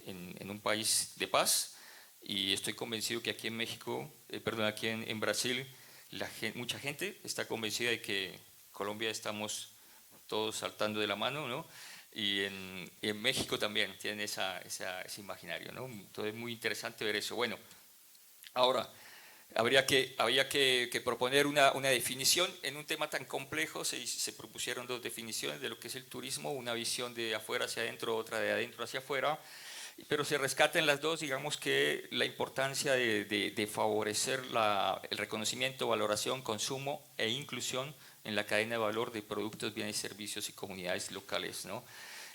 en un país de paz. Y estoy convencido que aquí en México, aquí en Brasil, mucha gente está convencida de que Colombia estamos todos saltando de la mano, ¿no? Y en México también tienen ese imaginario, ¿no? Entonces es muy interesante ver eso. Bueno, ahora, habría que proponer una definición. En un tema tan complejo se propusieron dos definiciones de lo que es el turismo, una visión de afuera hacia adentro, otra de adentro hacia afuera, pero se rescatan las dos. Digamos que la importancia de favorecer el reconocimiento, valoración, consumo e inclusión en la cadena de valor de productos, bienes, servicios y comunidades locales, ¿no?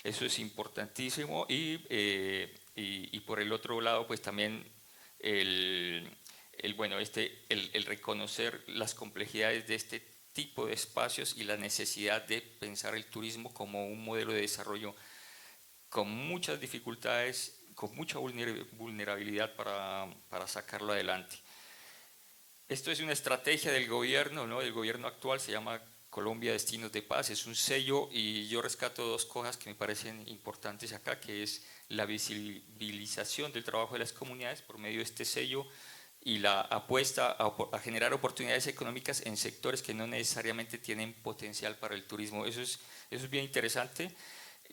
Eso es importantísimo y por el otro lado, pues también el reconocer las complejidades de este tipo de espacios y la necesidad de pensar el turismo como un modelo de desarrollo con muchas dificultades, con mucha vulnerabilidad para sacarlo adelante. Esto es una estrategia del gobierno, ¿no? El gobierno actual se llama Colombia Destinos de Paz, es un sello, y yo rescato dos cosas que me parecen importantes acá, que es la visibilización del trabajo de las comunidades por medio de este sello y la apuesta a generar oportunidades económicas en sectores que no necesariamente tienen potencial para el turismo. Eso es bien interesante.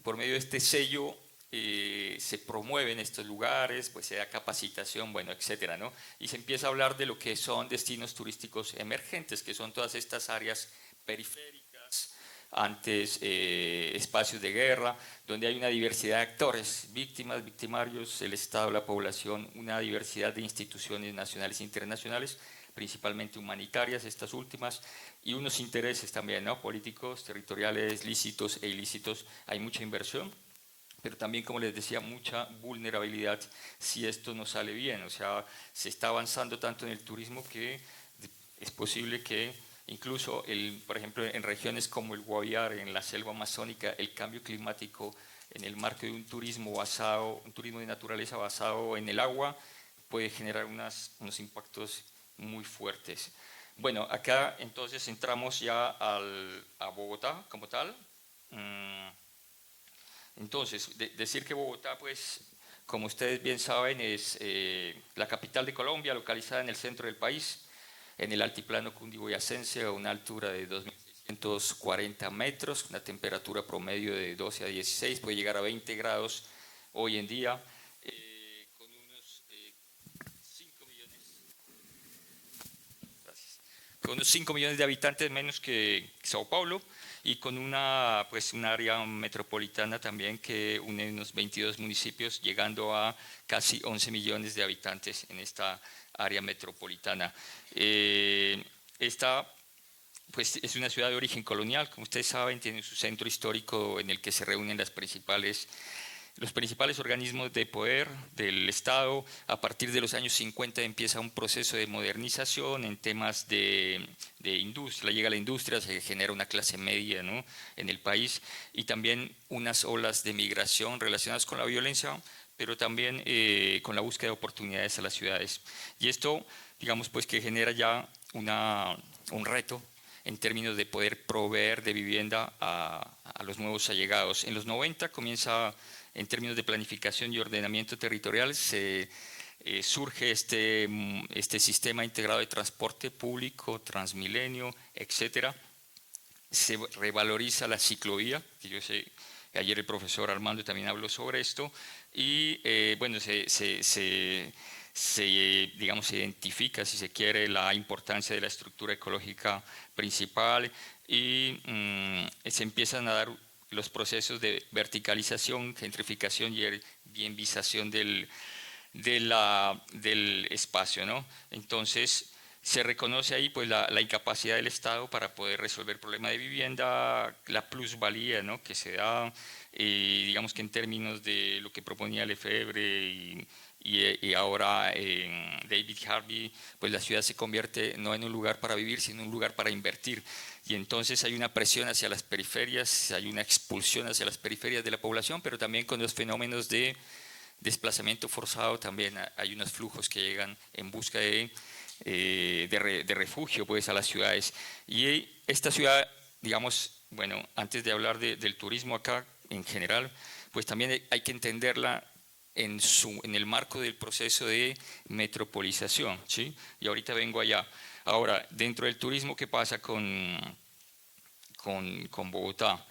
Por medio de este sello se promueven estos lugares, pues se da capacitación, bueno, etcétera, ¿no? Y se empieza a hablar de lo que son destinos turísticos emergentes, que son todas estas áreas periféricas, antes espacios de guerra, donde hay una diversidad de actores, víctimas, victimarios, el Estado, la población, una diversidad de instituciones nacionales e internacionales, principalmente humanitarias, estas últimas, y unos intereses también, ¿no? Políticos, territoriales, lícitos e ilícitos. Hay mucha inversión, pero también, como les decía, mucha vulnerabilidad si esto no sale bien. O sea, se está avanzando tanto en el turismo que es posible que incluso, por ejemplo, en regiones como el Guaviare, en la selva amazónica, el cambio climático en el marco de un turismo de naturaleza basado en el agua, puede generar unos impactos muy fuertes. Bueno, acá entonces entramos ya a Bogotá como tal. Entonces, decir que Bogotá, pues, como ustedes bien saben, es la capital de Colombia, localizada en el centro del país, en el altiplano cundiboyacense, a una altura de 2.640 metros, una temperatura promedio de 12 a 16, puede llegar a 20 grados hoy en día, con unos 5 millones de habitantes menos que Sao Paulo, y con un área metropolitana también que une unos 22 municipios, llegando a casi 11 millones de habitantes en esta área metropolitana. Esta pues, es una ciudad de origen colonial, como ustedes saben, tiene su centro histórico en el que se reúnen los principales organismos de poder del Estado. A partir de los años 50 empieza un proceso de modernización en temas de industria, llega la industria, se genera una clase media, ¿no?, en el país, y también unas olas de migración relacionadas con la violencia, pero también con la búsqueda de oportunidades a las ciudades. Y esto, digamos, pues que genera ya un reto en términos de poder proveer de vivienda a los nuevos allegados. En los 90 comienza, en términos de planificación y ordenamiento territorial, surge este sistema integrado de transporte público, Transmilenio, etcétera. Se revaloriza la ciclovía, que yo sé que ayer el profesor Armando también habló sobre esto, y bueno, digamos, se identifica, si se quiere, la importancia de la estructura ecológica principal, y se empiezan a dar los procesos de verticalización, gentrificación y bienvisación del espacio, ¿no? Entonces, se reconoce ahí pues la incapacidad del Estado para poder resolver el problema de vivienda, la plusvalía, ¿no?, que se da, digamos que en términos de lo que proponía Lefebvre y ahora David Harvey, pues la ciudad se convierte no en un lugar para vivir, sino en un lugar para invertir. Y entonces hay una presión hacia las periferias, hay una expulsión hacia las periferias de la población, pero también con los fenómenos de desplazamiento forzado también hay unos flujos que llegan en busca de refugio, pues, a las ciudades. Y esta ciudad, digamos, bueno, antes de hablar del turismo acá en general, pues también hay que entenderla en el marco del proceso de metropolización, ¿sí? Y ahorita vengo allá. Ahora, dentro del turismo, ¿qué pasa con Bogotá?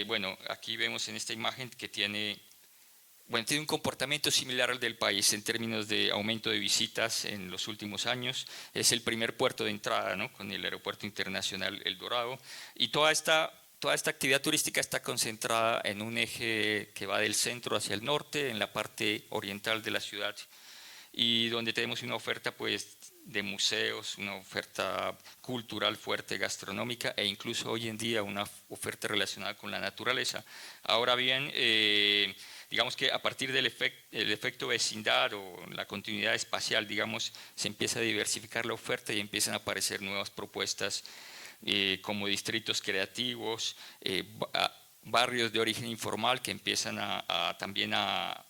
Bueno, aquí vemos en esta imagen que tiene bueno, tiene un comportamiento similar al del país en términos de aumento de visitas en los últimos años. Es el primer puerto de entrada, ¿no?, con el Aeropuerto Internacional El Dorado. Y toda esta actividad turística está concentrada en un eje que va del centro hacia el norte, en la parte oriental de la ciudad, y donde tenemos una oferta pues de museos, una oferta cultural fuerte, gastronómica, e incluso hoy en día una oferta relacionada con la naturaleza. Ahora bien, digamos que a partir del efecto vecindad o la continuidad espacial, digamos, se empieza a diversificar la oferta y empiezan a aparecer nuevas propuestas como distritos creativos, barrios de origen informal que empiezan también a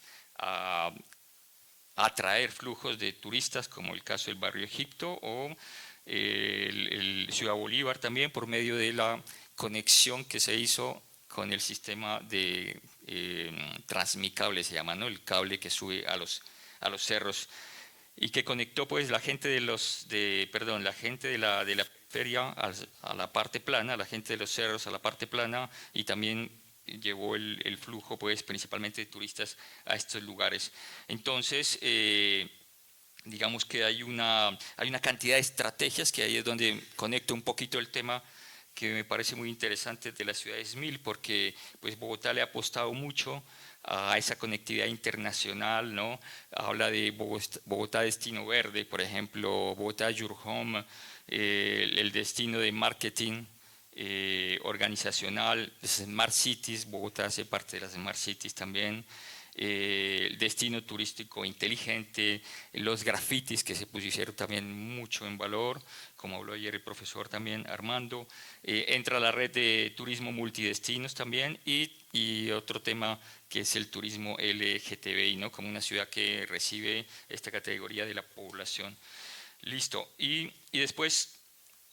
atraer flujos de turistas, como el caso del barrio Egipto o el Ciudad Bolívar también, por medio de la conexión que se hizo con el sistema de Transmicable, se llama, ¿no?, el cable que sube a los cerros, y que conectó pues la gente de la feria a la parte plana, la gente de los cerros a la parte plana, y también llevó el flujo pues principalmente de turistas a estos lugares. Entonces, digamos que hay una cantidad de estrategias, que ahí es donde conecto un poquito el tema que me parece muy interesante de la ciudad de Esmil, porque pues Bogotá le ha apostado mucho a esa conectividad internacional, ¿no? Habla de Bogotá Destino Verde, por ejemplo, Bogotá Your Home, el destino de marketing organizacional, Smart Cities, Bogotá hace parte de las Smart Cities también, el destino turístico inteligente, los grafitis que se pusieron también mucho en valor, como habló ayer el profesor también Armando, entra la red de turismo multidestinos también, y otro tema que es el turismo LGTBI, ¿no?, como una ciudad que recibe esta categoría de la población. Listo, y después,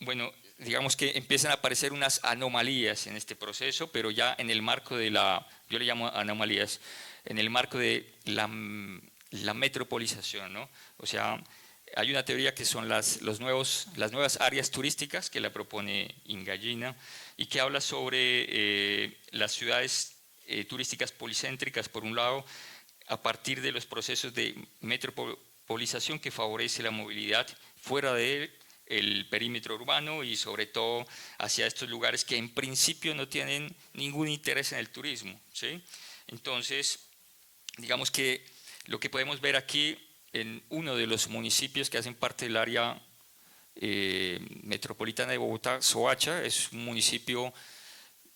bueno, digamos que empiezan a aparecer unas anomalías en este proceso, pero ya en el marco de yo le llamo anomalías, en el marco de la metropolización, ¿no? O sea, hay una teoría que son las nuevas áreas turísticas, que la propone Ingallina, y que habla sobre las ciudades turísticas policéntricas, por un lado, a partir de los procesos de metropolización que favorece la movilidad fuera de el perímetro urbano y sobre todo hacia estos lugares que en principio no tienen ningún interés en el turismo, ¿sí? Entonces, digamos que lo que podemos ver aquí en uno de los municipios que hacen parte del área metropolitana de Bogotá, Soacha, es un municipio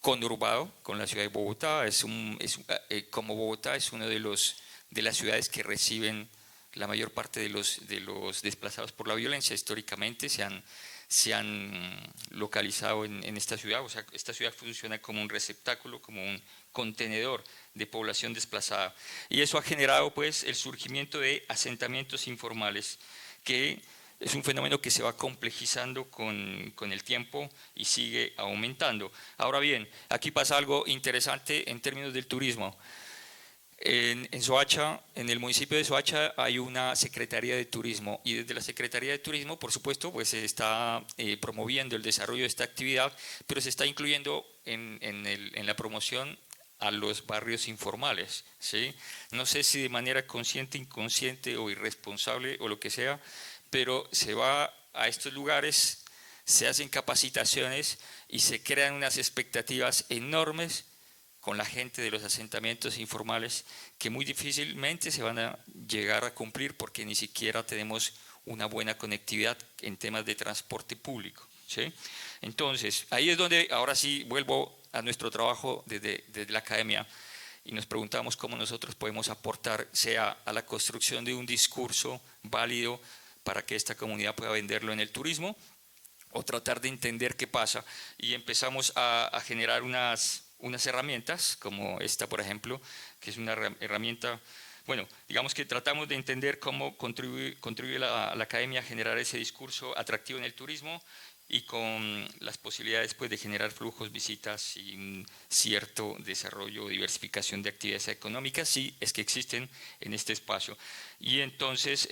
conurbado con la ciudad de Bogotá, como Bogotá es uno de las ciudades que reciben la mayor parte de los desplazados por la violencia. Históricamente se han localizado en esta ciudad, o sea, esta ciudad funciona como un receptáculo, como un contenedor de población desplazada, y eso ha generado pues el surgimiento de asentamientos informales, que es un fenómeno que se va complejizando con el tiempo y sigue aumentando. Ahora bien, aquí pasa algo interesante en términos del turismo. En Soacha, en el municipio de Soacha, hay una Secretaría de Turismo, y desde la Secretaría de Turismo, por supuesto, pues se está promoviendo el desarrollo de esta actividad, pero se está incluyendo en la promoción a los barrios informales, ¿sí? No sé si de manera consciente, inconsciente o irresponsable o lo que sea, pero se va a estos lugares, se hacen capacitaciones y se crean unas expectativas enormes con la gente de los asentamientos informales, que muy difícilmente se van a llegar a cumplir porque ni siquiera tenemos una buena conectividad en temas de transporte público, ¿sí? Entonces, ahí es donde ahora sí vuelvo a nuestro trabajo desde la academia, y nos preguntamos cómo nosotros podemos aportar, sea a la construcción de un discurso válido para que esta comunidad pueda venderlo en el turismo, o tratar de entender qué pasa, y empezamos a generar unas herramientas, como esta, por ejemplo, que es una herramienta, bueno, digamos que tratamos de entender cómo contribuye la academia a generar ese discurso atractivo en el turismo, y con las posibilidades pues, de generar flujos, visitas y un cierto desarrollo o diversificación de actividades económicas, si es que existen en este espacio. Y entonces,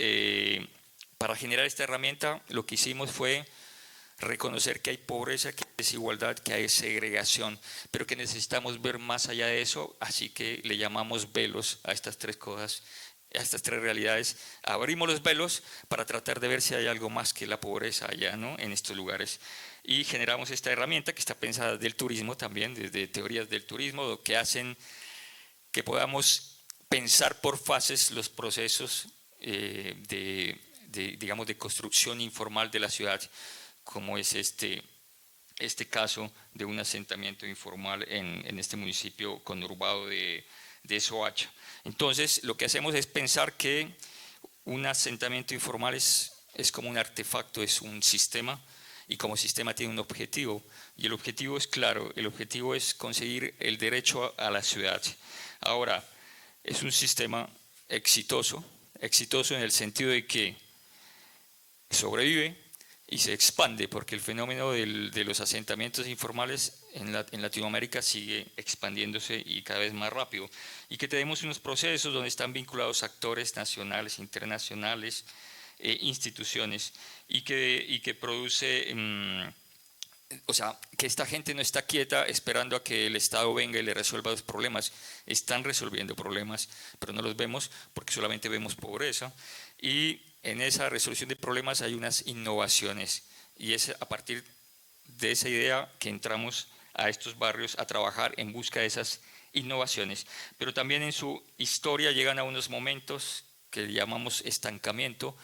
para generar esta herramienta, lo que hicimos fue reconocer que hay pobreza, que hay desigualdad, que hay segregación, pero que necesitamos ver más allá de eso, así que le llamamos velos a estas tres cosas, a estas tres realidades. Abrimos los velos para tratar de ver si hay algo más que la pobreza allá, ¿no?, en estos lugares. Y generamos esta herramienta que está pensada del turismo también, desde teorías del turismo, que hacen que podamos pensar por fases los procesos digamos, de construcción informal de la ciudad, como es este caso de un asentamiento informal en este municipio conurbado de Soacha. Entonces, lo que hacemos es pensar que un asentamiento informal es como un artefacto, es un sistema, y como sistema tiene un objetivo, y el objetivo es claro, el objetivo es conseguir el derecho a la ciudad. Ahora, es un sistema exitoso en el sentido de que sobrevive y se expande, porque el fenómeno de los asentamientos informales en Latinoamérica sigue expandiéndose y cada vez más rápido. Y que tenemos unos procesos donde están vinculados actores nacionales, internacionales, instituciones, y que produce, o sea, que esta gente no está quieta esperando a que el Estado venga y le resuelva los problemas. Están resolviendo problemas, pero no los vemos porque solamente vemos pobreza. Y en esa resolución de problemas hay unas innovaciones, y es a partir de esa idea que entramos a estos barrios a trabajar en busca de esas innovaciones. Pero también en su historia llegan a unos momentos que llamamos estancamiento,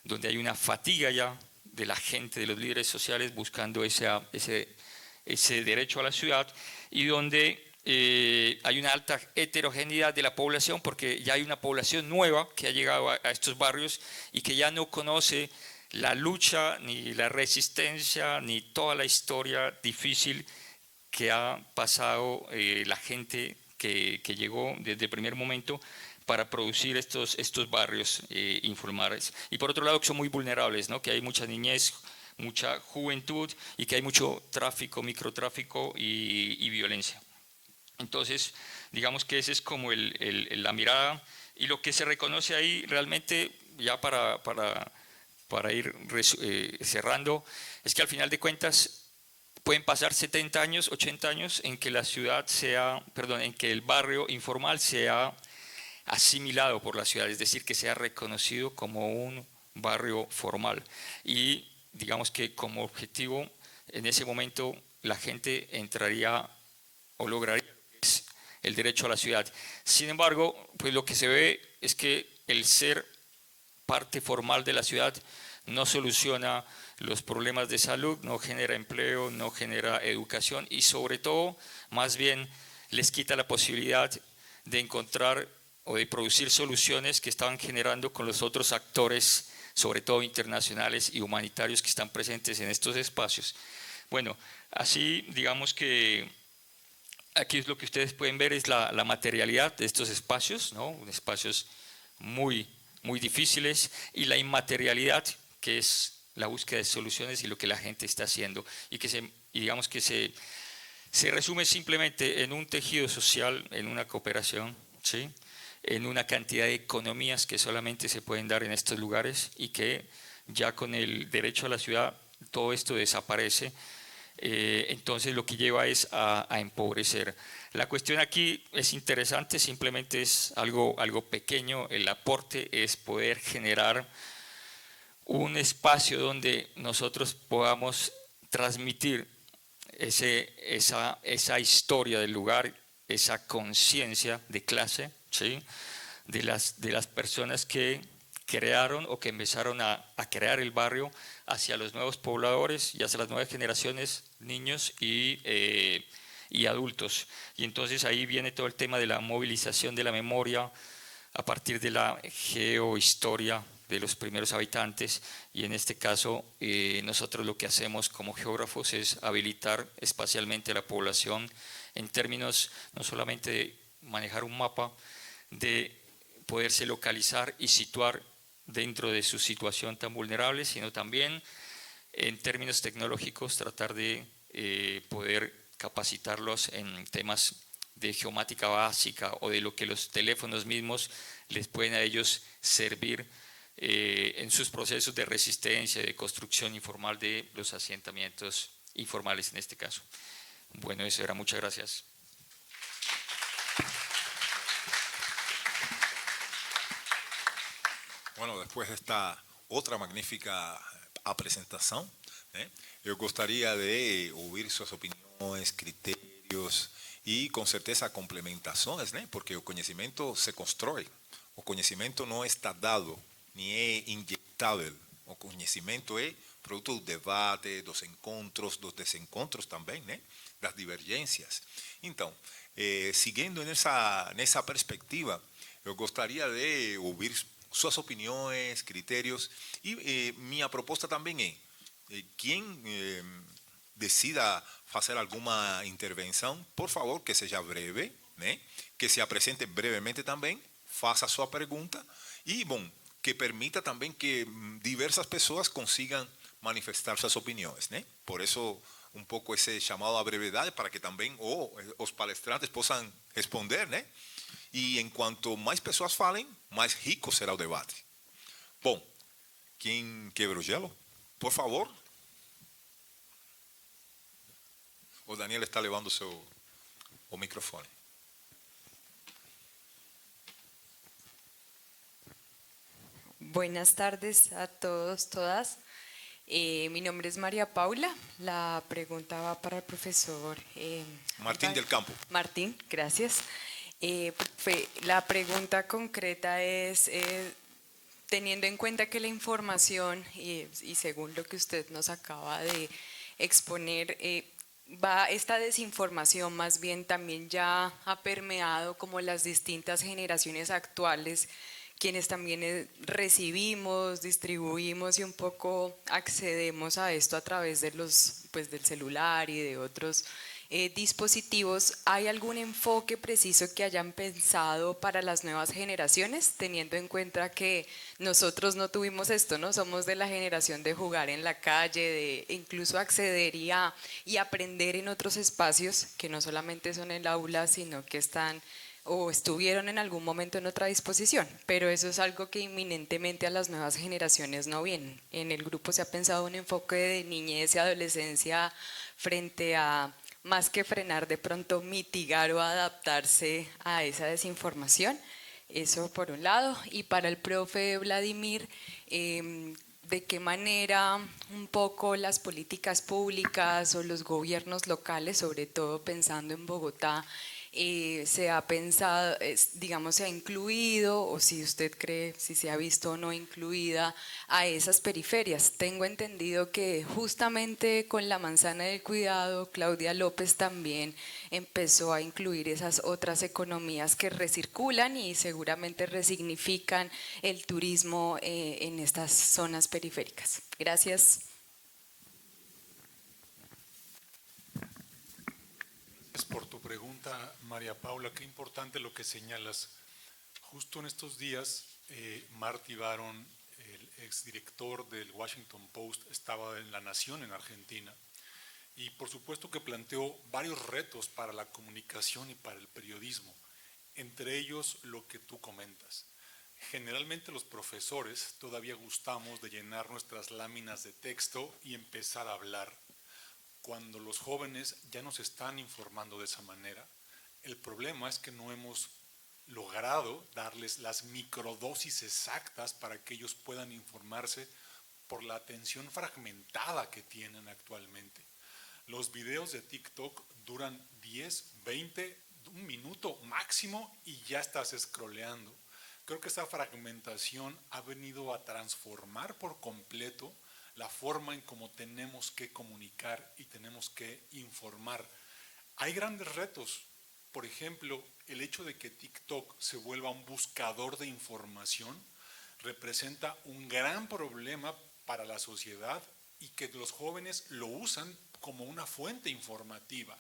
donde hay una fatiga ya de la gente, de los líderes sociales, buscando ese derecho a la ciudad, y donde hay una alta heterogeneidad de la población, porque ya hay una población nueva que ha llegado a estos barrios y que ya no conoce la lucha, ni la resistencia, ni toda la historia difícil que ha pasado la gente que llegó desde el primer momento para producir estos barrios informales. Y por otro lado, que son muy vulnerables, ¿no?, que hay mucha niñez, mucha juventud, y que hay mucho tráfico, microtráfico y violencia. Entonces, digamos que esa es como la mirada, y lo que se reconoce ahí realmente, ya para ir cerrando, es que al final de cuentas pueden pasar 70 años, 80 años en que la ciudad en que el barrio informal sea asimilado por la ciudad, es decir, que sea reconocido como un barrio formal. Y digamos que como objetivo, en ese momento la gente entraría o lograría el derecho a la ciudad. Sin embargo, pues lo que se ve es que el ser parte formal de la ciudad no soluciona los problemas de salud, no genera empleo, no genera educación, y sobre todo, más bien, les quita la posibilidad de encontrar o de producir soluciones que estaban generando con los otros actores, sobre todo internacionales y humanitarios, que están presentes en estos espacios. Bueno, así digamos que aquí es lo que ustedes pueden ver, es la materialidad de estos espacios, ¿no?, espacios muy, muy difíciles, y la inmaterialidad, que es la búsqueda de soluciones y lo que la gente está haciendo, y digamos que se resume simplemente en un tejido social, en una cooperación, ¿sí?, en una cantidad de economías que solamente se pueden dar en estos lugares, y que ya con el derecho a la ciudad todo esto desaparece. Entonces lo que lleva es a empobrecer. La cuestión aquí es interesante, simplemente es algo pequeño. El aporte es poder generar un espacio donde nosotros podamos transmitir esa historia del lugar, esa conciencia de clase, ¿sí?, de las personas que crearon o que empezaron a crear el barrio, hacia los nuevos pobladores y hacia las nuevas generaciones, niños y adultos. Y entonces ahí viene todo el tema de la movilización de la memoria a partir de la geohistoria de los primeros habitantes, y en este caso nosotros lo que hacemos como geógrafos es habilitar espacialmente a la población en términos no solamente de manejar un mapa, de poderse localizar y situar dentro de su situación tan vulnerable, sino también en términos tecnológicos tratar de poder capacitarlos en temas de geomática básica o de lo que los teléfonos mismos les pueden a ellos servir en sus procesos de resistencia, de construcción informal de los asentamientos informales en este caso. Bueno, eso era. Muchas gracias. Bueno, después de esta otra magnífica presentación, eu gostaria de ouvir suas opiniões, critérios e, com certeza, complementações, porque o conhecimento se constrói. O conhecimento não está dado, nem é injetável. O conhecimento é produto do debate, dos encontros, dos desencontros também, das divergências. Então, seguindo nessa perspectiva, eu gostaria de ouvir suas opiniões, critérios, e minha proposta também é, quem decida fazer alguma intervenção, por favor, que seja breve, que se apresente brevemente também, faça a sua pergunta e, bom, que permita também que diversas pessoas consigam manifestar suas opiniões, Por isso, um pouco esse chamado à brevidade, para que também os palestrantes possam responder, E enquanto mais pessoas falem, mais rico será o debate. Bom, quem quebra o gelo? Por favor. O Daniel está levando o microfone. Buenas tardes a todos, todas. Mi nombre es María Paula. La pregunta va para el profesor Martín del Campo. Martín, gracias. La pregunta concreta es, teniendo en cuenta que la información, y según lo que usted nos acaba de exponer, esta desinformación más bien también ya ha permeado como las distintas generaciones actuales, quienes también recibimos, distribuimos y un poco accedemos a esto a través de del celular y de otros dispositivos. ¿Hay algún enfoque preciso que hayan pensado para las nuevas generaciones, teniendo en cuenta que nosotros no tuvimos esto, ¿no? Somos de la generación de jugar en la calle, de incluso acceder y aprender en otros espacios que no solamente son el aula, sino que están o estuvieron en algún momento en otra disposición, pero eso es algo que inminentemente a las nuevas generaciones no viene. En el grupo se ha pensado un enfoque de niñez y adolescencia frente a, más que frenar, de pronto mitigar o adaptarse a esa desinformación. Eso por un lado. Y para el profe Vladimir, ¿de qué manera un poco las políticas públicas o los gobiernos locales, sobre todo pensando en Bogotá, se ha pensado, digamos, se ha incluido, o si usted cree, si se ha visto o no incluida a esas periferias? Tengo entendido que justamente con la manzana del cuidado, Claudia López también empezó a incluir esas otras economías que recirculan y seguramente resignifican el turismo en estas zonas periféricas. Gracias. Gracias por tu pregunta, María Paula. Qué importante lo que señalas. Justo en estos días, Marty Baron, el exdirector del Washington Post, estaba en La Nación en Argentina y por supuesto que planteó varios retos para la comunicación y para el periodismo, entre ellos lo que tú comentas. Generalmente los profesores todavía gustamos de llenar nuestras láminas de texto y empezar a hablar. Cuando los jóvenes ya nos están informando de esa manera, el problema es que no hemos logrado darles las microdosis exactas para que ellos puedan informarse por la atención fragmentada que tienen actualmente. Los videos de TikTok duran 10, 20, un minuto máximo y ya estás scrolleando. Creo que esta fragmentación ha venido a transformar por completo la forma en cómo tenemos que comunicar y tenemos que informar. Hay grandes retos. Por ejemplo, el hecho de que TikTok se vuelva un buscador de información representa un gran problema para la sociedad y que los jóvenes lo usan como una fuente informativa.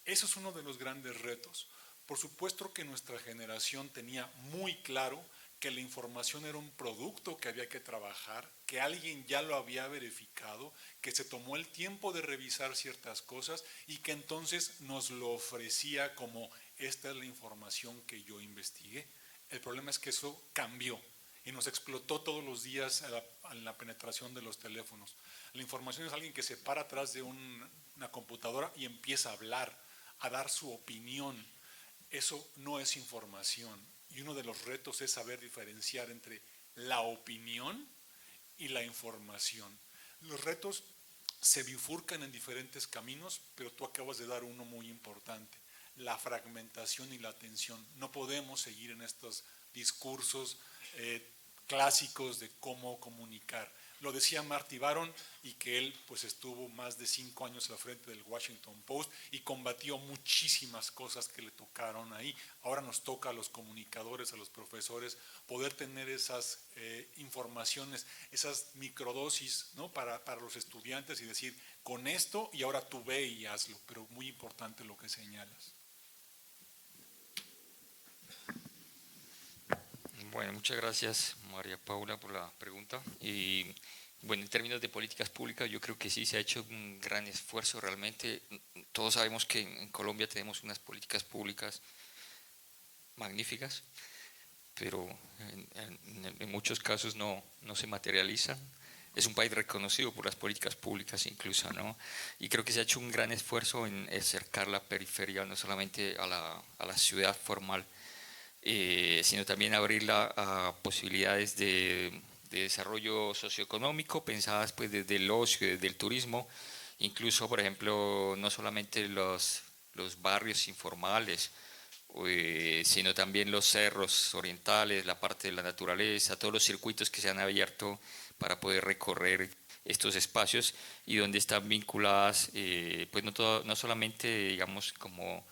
Eso es uno de los grandes retos. Por supuesto que nuestra generación tenía muy claro que la información era un producto que había que trabajar, que alguien ya lo había verificado, que se tomó el tiempo de revisar ciertas cosas y que entonces nos lo ofrecía como esta es la información que yo investigué. El problema es que eso cambió y nos explotó todos los días a la penetración de los teléfonos. La información es alguien que se para atrás de una computadora y empieza a hablar, a dar su opinión. Eso no es información. Y uno de los retos es saber diferenciar entre la opinión y la información. Los retos se bifurcan en diferentes caminos, pero tú acabas de dar uno muy importante: la fragmentación y la atención. No podemos seguir en estos discursos clásicos de cómo comunicar. Lo decía Marty Baron, y que él pues estuvo más de 5 años al frente del Washington Post y combatió muchísimas cosas que le tocaron ahí. Ahora nos toca a los comunicadores, a los profesores, poder tener esas informaciones, esas microdosis, ¿no? para los estudiantes, y decir, con esto, y ahora tú ve y hazlo. Pero muy importante lo que señalas. Bueno, muchas gracias, María Paula, por la pregunta. Y bueno, en términos de políticas públicas, yo creo que sí se ha hecho un gran esfuerzo realmente. Todos sabemos que en Colombia tenemos unas políticas públicas magníficas, pero en muchos casos no se materializan. Es un país reconocido por las políticas públicas incluso, ¿no? Y creo que se ha hecho un gran esfuerzo en acercar la periferia no solamente a la ciudad formal, sino también abrirla a posibilidades de desarrollo socioeconómico pensadas pues desde el ocio, desde el turismo, incluso por ejemplo no solamente los barrios informales, sino también los cerros orientales, la parte de la naturaleza, todos los circuitos que se han abierto para poder recorrer estos espacios, y donde están vinculadas pues no solamente digamos como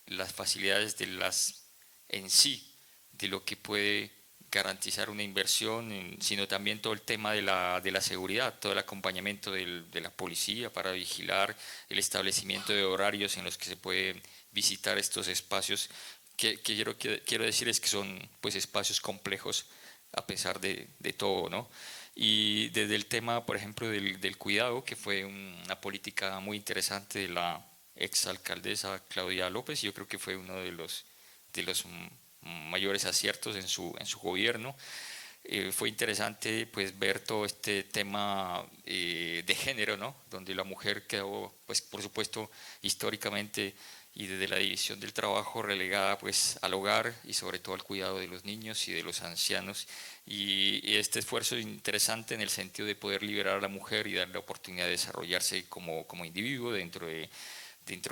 las facilidades de las en sí, de lo que puede garantizar una inversión, sino también todo el tema de la seguridad, todo el acompañamiento de la policía para vigilar el establecimiento de horarios en los que se puede visitar estos espacios, que quiero decir es que son pues espacios complejos a pesar de todo, ¿no? Y desde el tema, por ejemplo, del cuidado, que fue una política muy interesante de la exalcaldesa Claudia López, yo creo que fue uno de los mayores aciertos en su gobierno. Fue interesante pues ver todo este tema de género, ¿no? Donde la mujer quedó, pues por supuesto, históricamente y desde la división del trabajo relegada pues al hogar y sobre todo al cuidado de los niños y de los ancianos, y este esfuerzo es interesante en el sentido de poder liberar a la mujer y darle la oportunidad de desarrollarse como individuo dentro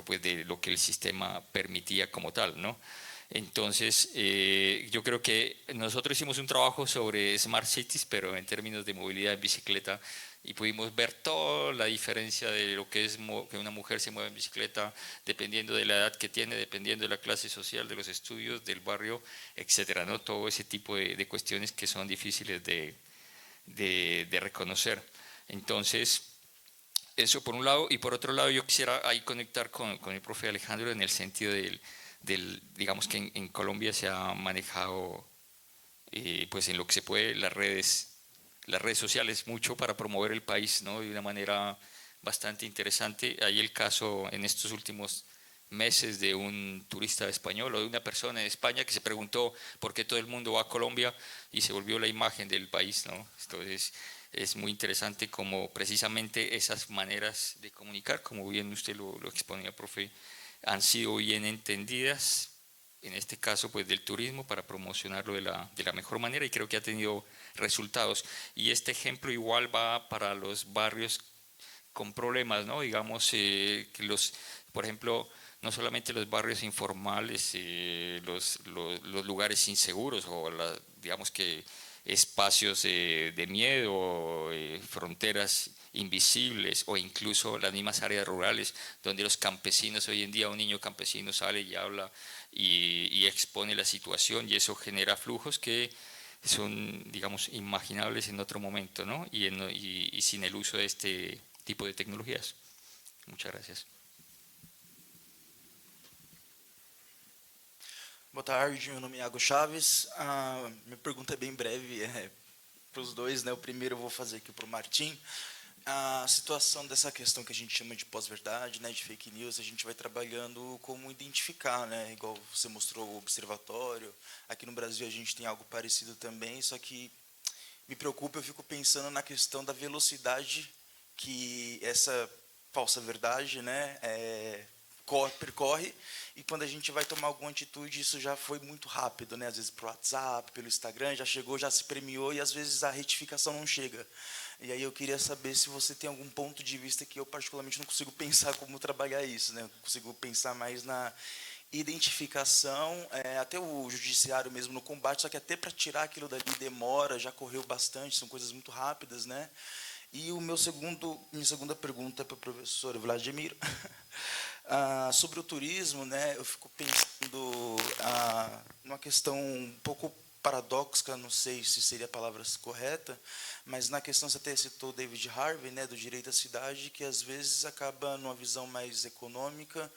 pues de lo que el sistema permitía como tal, ¿no? Entonces, yo creo que nosotros hicimos un trabajo sobre Smart Cities, pero en términos de movilidad en bicicleta, y pudimos ver toda la diferencia de lo que es que una mujer se mueva en bicicleta, dependiendo de la edad que tiene, dependiendo de la clase social, de los estudios, del barrio, etcétera, ¿no? Todo ese tipo de cuestiones que son difíciles de reconocer. Entonces, eso por un lado, y por otro lado yo quisiera ahí conectar con el profe Alejandro en el sentido digamos que en Colombia se ha manejado pues en lo que se puede las redes sociales mucho para promover el país, ¿no? De una manera bastante interesante. Hay el caso en estos últimos meses de un turista español o de una persona en España que se preguntó por qué todo el mundo va a Colombia y se volvió la imagen del país, ¿no? Entonces es muy interesante como precisamente esas maneras de comunicar, como bien usted lo exponía, profe, han sido bien entendidas, en este caso pues del turismo, para promocionarlo de la mejor manera, y creo que ha tenido resultados. Y este ejemplo igual va para los barrios con problemas, ¿no? Digamos que por ejemplo, no solamente los barrios informales, los lugares inseguros o digamos que espacios de miedo, fronteras invisibles, o incluso las mismas áreas rurales donde los campesinos, hoy en día un niño campesino sale y habla y expone la situación, y eso genera flujos que son, digamos, imaginables en otro momento, ¿no? Y sin el uso de este tipo de tecnologías. Muchas gracias. Boa tarde, meu nome é Iago Chaves. Minha pergunta é bem breve para os dois, né? O primeiro eu vou fazer aqui para o Martim. A situação dessa questão que a gente chama de pós-verdade, né, de fake news, a gente vai trabalhando como identificar, né? Igual você mostrou o observatório. Aqui no Brasil a gente tem algo parecido também, só que me preocupa, eu fico pensando na questão da velocidade que essa falsa verdade, né, percorre, e quando a gente vai tomar alguma atitude, isso já foi muito rápido, né? Às vezes pelo WhatsApp, pelo Instagram, já chegou, já se premiou, e às vezes a retificação não chega. E aí eu queria saber se você tem algum ponto de vista que eu particularmente não consigo pensar como trabalhar isso, né? Eu consigo pensar mais na identificação, até o judiciário mesmo no combate, só que até para tirar aquilo dali demora, já correu bastante, são coisas muito rápidas, né? E minha segunda pergunta é para o professor Vladimir. Sobre o turismo, né, eu fico pensando numa questão um pouco paradoxa, não sei se seria a palavra correta, mas na questão, você até citou David Harvey, né, do direito à cidade, que às vezes acaba numa visão mais econômica,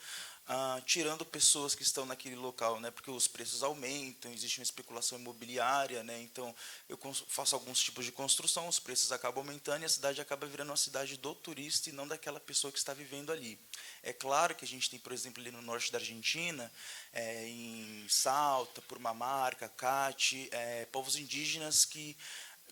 tirando pessoas que estão naquele local, né, porque os preços aumentam, existe uma especulação imobiliária, né, então eu faço alguns tipos de construção, os preços acabam aumentando e a cidade acaba virando uma cidade do turista e não daquela pessoa que está vivendo ali. É claro que a gente tem, por exemplo, ali no norte da Argentina, em Salta, Purmamarca, Cati, povos indígenas que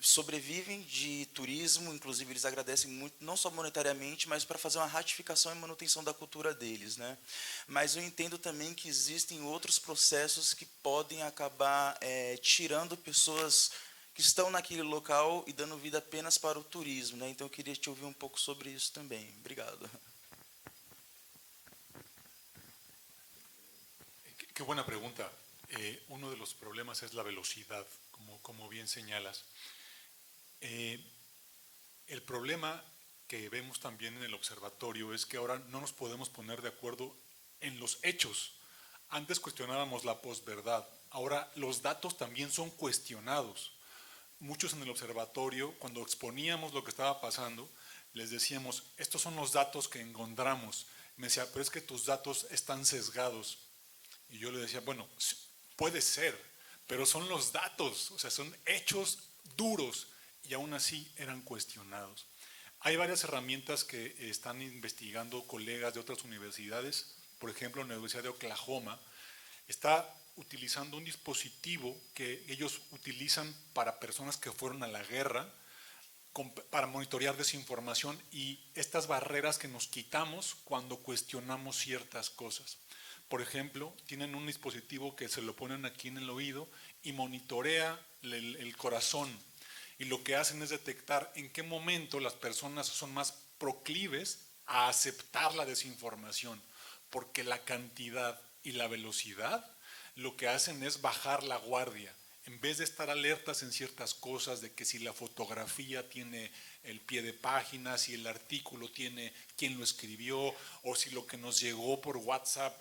sobrevivem de turismo, inclusive eles agradecem muito, não só monetariamente, mas para fazer uma ratificação e manutenção da cultura deles, né? Mas eu entendo também que existem outros processos que podem acabar tirando pessoas que estão naquele local e dando vida apenas para o turismo, né? Então eu queria te ouvir um pouco sobre isso também. Obrigado. Qué buena pregunta. Uno de los problemas es la velocidad, como bien señalas. El problema que vemos también en el observatorio es que ahora no nos podemos poner de acuerdo en los hechos. Antes cuestionábamos la posverdad, ahora los datos también son cuestionados. Muchos en el observatorio, cuando exponíamos lo que estaba pasando, les decíamos, estos son los datos que encontramos. Me decía, pero es que tus datos están sesgados. Y yo le decía, bueno, puede ser, pero son los datos, o sea, son hechos duros, y aún así eran cuestionados. Hay varias herramientas que están investigando colegas de otras universidades. Por ejemplo, en la Universidad de Oklahoma está utilizando un dispositivo que ellos utilizan para personas que fueron a la guerra, para monitorear desinformación y estas barreras que nos quitamos cuando cuestionamos ciertas cosas. Por ejemplo, tienen un dispositivo que se lo ponen aquí en el oído y monitorea el corazón. Y lo que hacen es detectar en qué momento las personas son más proclives a aceptar la desinformación, porque la cantidad y la velocidad lo que hacen es bajar la guardia. En vez de estar alertas en ciertas cosas, de que si la fotografía tiene el pie de página, si el artículo tiene quién lo escribió, o si lo que nos llegó por WhatsApp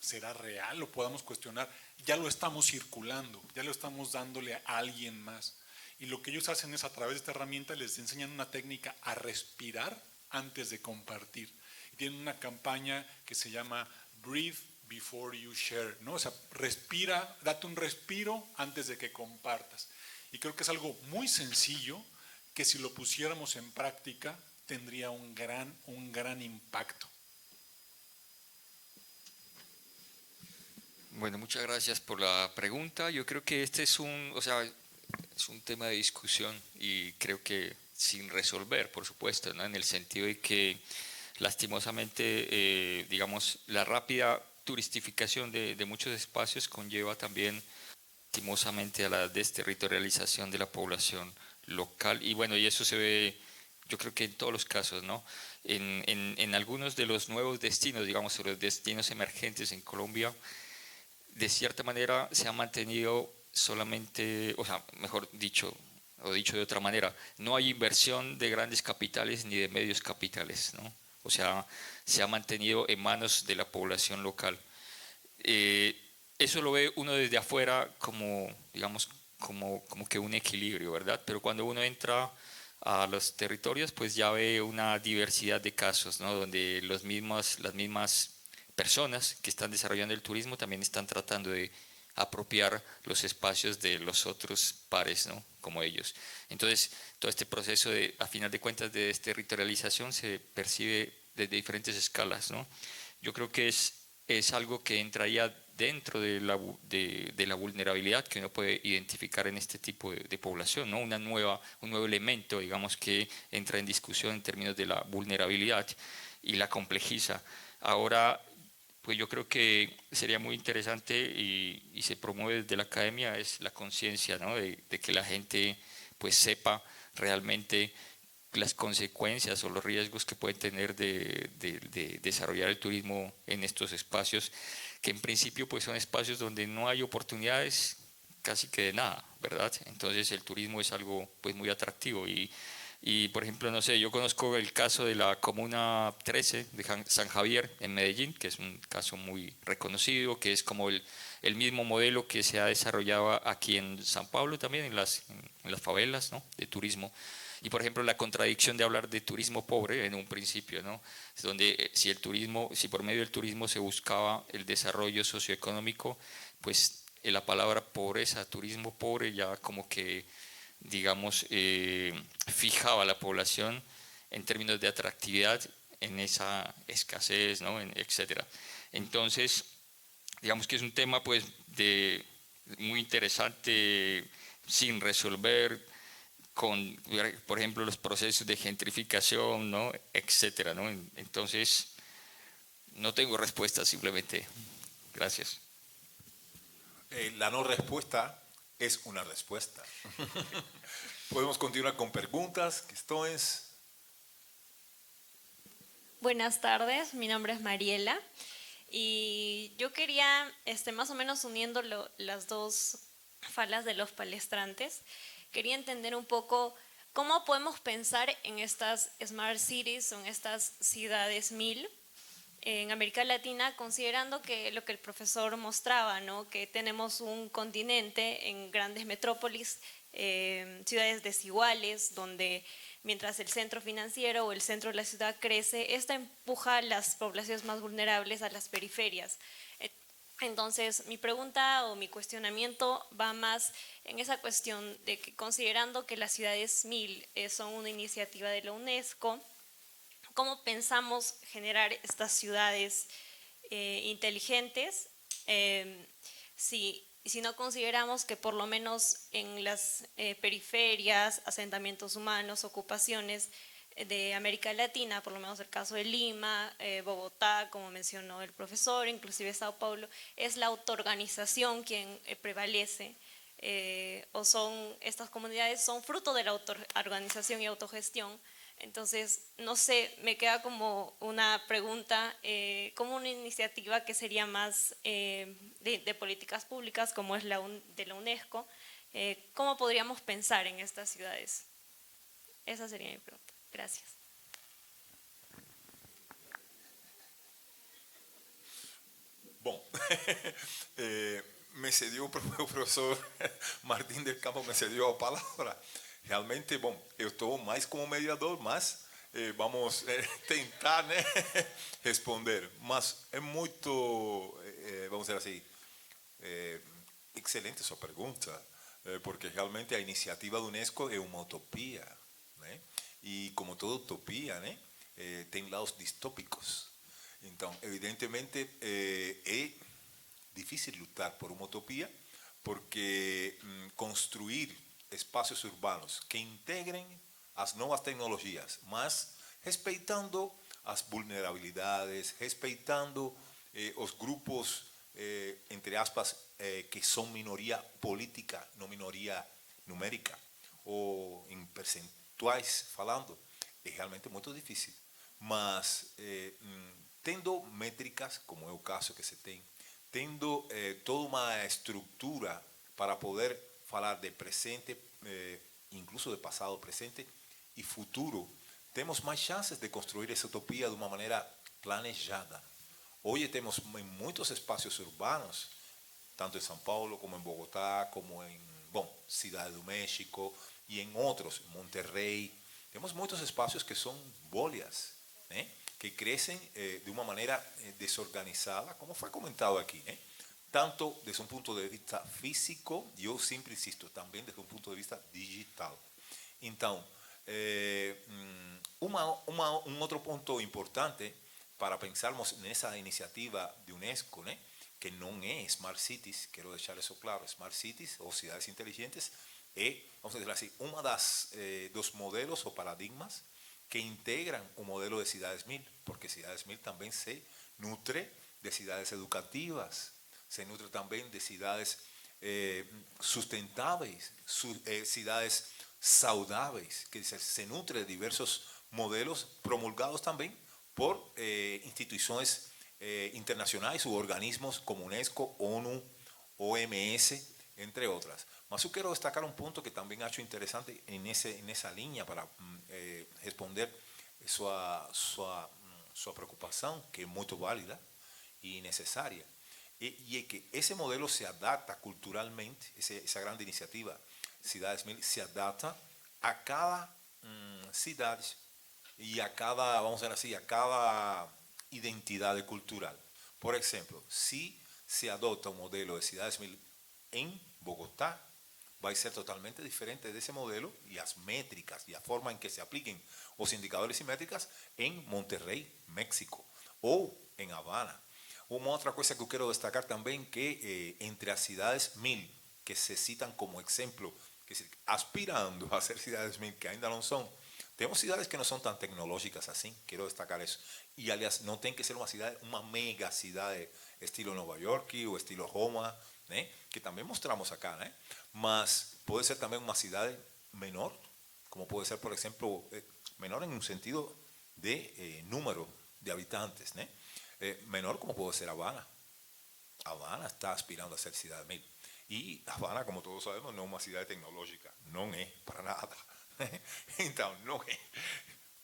será real, lo podamos cuestionar, ya lo estamos circulando, ya lo estamos dándole a alguien más. Y lo que ellos hacen es, a través de esta herramienta, les enseñan una técnica a respirar antes de compartir. Y tienen una campaña que se llama Breathe Before You Share, ¿no? O sea, respira, date un respiro antes de que compartas. Y creo que es algo muy sencillo que, si lo pusiéramos en práctica, tendría un gran impacto. Bueno, muchas gracias por la pregunta. Yo creo que este es un tema de discusión y creo que sin resolver, por supuesto, ¿no? En el sentido de que lastimosamente, digamos, la rápida turistificación de muchos espacios conlleva también lastimosamente a la desterritorialización de la población local, y bueno, y eso se ve, yo creo que en todos los casos, ¿no? En algunos de los nuevos destinos, digamos, los destinos emergentes en Colombia, de cierta manera se ha mantenido solamente, o sea, mejor dicho, o dicho de otra manera, no hay inversión de grandes capitales ni de medios capitales, ¿no? O sea, se ha mantenido en manos de la población local. Eso lo ve uno desde afuera como, digamos, como que un equilibrio, ¿verdad? Pero cuando uno entra a los territorios, pues ya ve una diversidad de casos, ¿no? Donde las mismas personas que están desarrollando el turismo también están tratando de apropiar los espacios de los otros pares, ¿no? Como ellos. Entonces, todo este proceso a final de cuentas, de desterritorialización se percibe desde diferentes escalas, ¿no? Yo creo que es algo que entraría dentro de la vulnerabilidad que uno puede identificar en este tipo de población, ¿no? Un nuevo elemento, digamos, que entra en discusión en términos de la vulnerabilidad y la complejiza. Ahora, pues yo creo que sería muy interesante y se promueve desde la academia es la conciencia, ¿no? de que la gente pues sepa realmente las consecuencias o los riesgos que pueden tener de desarrollar el turismo en estos espacios, que en principio pues son espacios donde no hay oportunidades casi que de nada, ¿verdad? Entonces el turismo es algo pues muy atractivo y por ejemplo, no sé, yo conozco el caso de la Comuna 13 de San Javier en Medellín, que es un caso muy reconocido, que es como el mismo modelo que se ha desarrollado aquí en San Pablo también, en las favelas, ¿no? De turismo. Y por ejemplo, la contradicción de hablar de turismo pobre en un principio, ¿no? Es donde si por medio del turismo se buscaba el desarrollo socioeconómico, pues la palabra pobreza, turismo pobre, ya como que, digamos, fijaba a la población en términos de atractividad en esa escasez, ¿no? Etcétera. Entonces, digamos que es un tema pues muy interesante sin resolver, con, por ejemplo, los procesos de gentrificación, ¿no? Etcétera, ¿no? Entonces, no tengo respuesta, simplemente. Gracias. La no respuesta es una respuesta. Podemos continuar con preguntas, cuestiones. Buenas tardes, mi nombre es Mariela y yo quería, más o menos uniendo las dos falas de los palestrantes, quería entender un poco cómo podemos pensar en estas smart cities o en estas ciudades 1000 en América Latina, considerando que lo que el profesor mostraba, ¿no? Que tenemos un continente en grandes metrópolis, ciudades desiguales, donde mientras el centro financiero o el centro de la ciudad crece, esta empuja a las poblaciones más vulnerables a las periferias. Entonces, mi pregunta o mi cuestionamiento va más en esa cuestión de que, considerando que las ciudades 1000 son una iniciativa de la UNESCO, ¿cómo pensamos generar estas ciudades inteligentes si no consideramos que por lo menos en las periferias, asentamientos humanos, ocupaciones de América Latina, por lo menos el caso de Lima, Bogotá, como mencionó el profesor, inclusive Sao Paulo, es la autoorganización quien prevalece, o son estas comunidades son fruto de la autoorganización y autogestión? Entonces, no sé, me queda como una pregunta, como una iniciativa que sería más de políticas públicas, como es de la UNESCO, ¿cómo podríamos pensar en estas ciudades? Esa sería mi pregunta. Gracias. Bueno, me cedió el profesor Martín del Campo, me cedió a palabra. Realmente, bom, eu estou mais como mediador, mas vamos tentar, né, responder. Mas é muito, vamos dizer assim, excelente sua pergunta, porque realmente a iniciativa do UNESCO é uma utopia, né? E como toda utopia, né, tem lados distópicos. Então, evidentemente, é difícil lutar por uma utopia, porque construir espacios urbanos que integren as novas tecnologias, mas respeitando as vulnerabilidades, respeitando os grupos, entre aspas, que são minoria política, não minoria numérica, ou em percentuais falando, é realmente muito difícil. Mas, tendo métricas, como é o caso que se tem, tendo toda uma estrutura para poder falar de presente, incluso de passado, presente e futuro, temos mais chances de construir essa utopia de uma maneira planejada. Hoje temos em muitos espaços urbanos, tanto em São Paulo como em Bogotá, como em, bom, Cidade do México e em outros, Monterrey, temos muitos espaços que são bolhas, né? Que crescem de uma maneira desorganizada, como foi comentado aqui, né? Tanto desde um ponto de vista físico, e eu sempre insisto, também desde um ponto de vista digital. Então, um outro ponto importante para pensarmos nessa iniciativa de UNESCO, né, que não é Smart Cities, quero deixar isso claro, Smart Cities ou cidades inteligentes é, vamos dizer assim, uma dos modelos ou paradigmas que integram o modelo de Cidades 1000, porque Cidades 1000 também se nutre de cidades educativas, se nutre também de cidades sustentáveis, cidades saudáveis, que se nutre de diversos modelos promulgados também por instituições internacionais ou organismos como UNESCO, ONU, OMS, entre outras. Mas eu quero destacar um ponto que também acho interessante nessa linha para responder sua preocupação, que é muito válida e necessária. E é que esse modelo se adapta culturalmente, essa grande iniciativa Cidades 1000 se adapta a cada cidade e a cada, vamos dizer assim, a cada identidade cultural. Por exemplo, se se adota um modelo de Cidades 1000 em Bogotá, vai ser totalmente diferente desse modelo e as métricas e a forma em que se apliquem os indicadores e métricas em Monterrey, México, ou em Havana. Uma outra coisa que eu quero destacar também, que entre as Cidades 1000 que se citam como exemplo, que aspirando a ser Cidades 1000 que ainda não são, temos cidades que não são tão tecnológicas assim, quero destacar isso. E, aliás, não tem que ser uma cidade, uma mega cidade, estilo Nova York ou estilo Roma, né? Que também mostramos acá, né? Mas pode ser também uma cidade menor, como pode ser, por exemplo, menor em um sentido de número de habitantes, né? Menor como pode ser Havana. Havana está aspirando a ser Cidade 1000. E Havana, como todos sabemos, não é uma cidade tecnológica, não é para nada. Então, não é.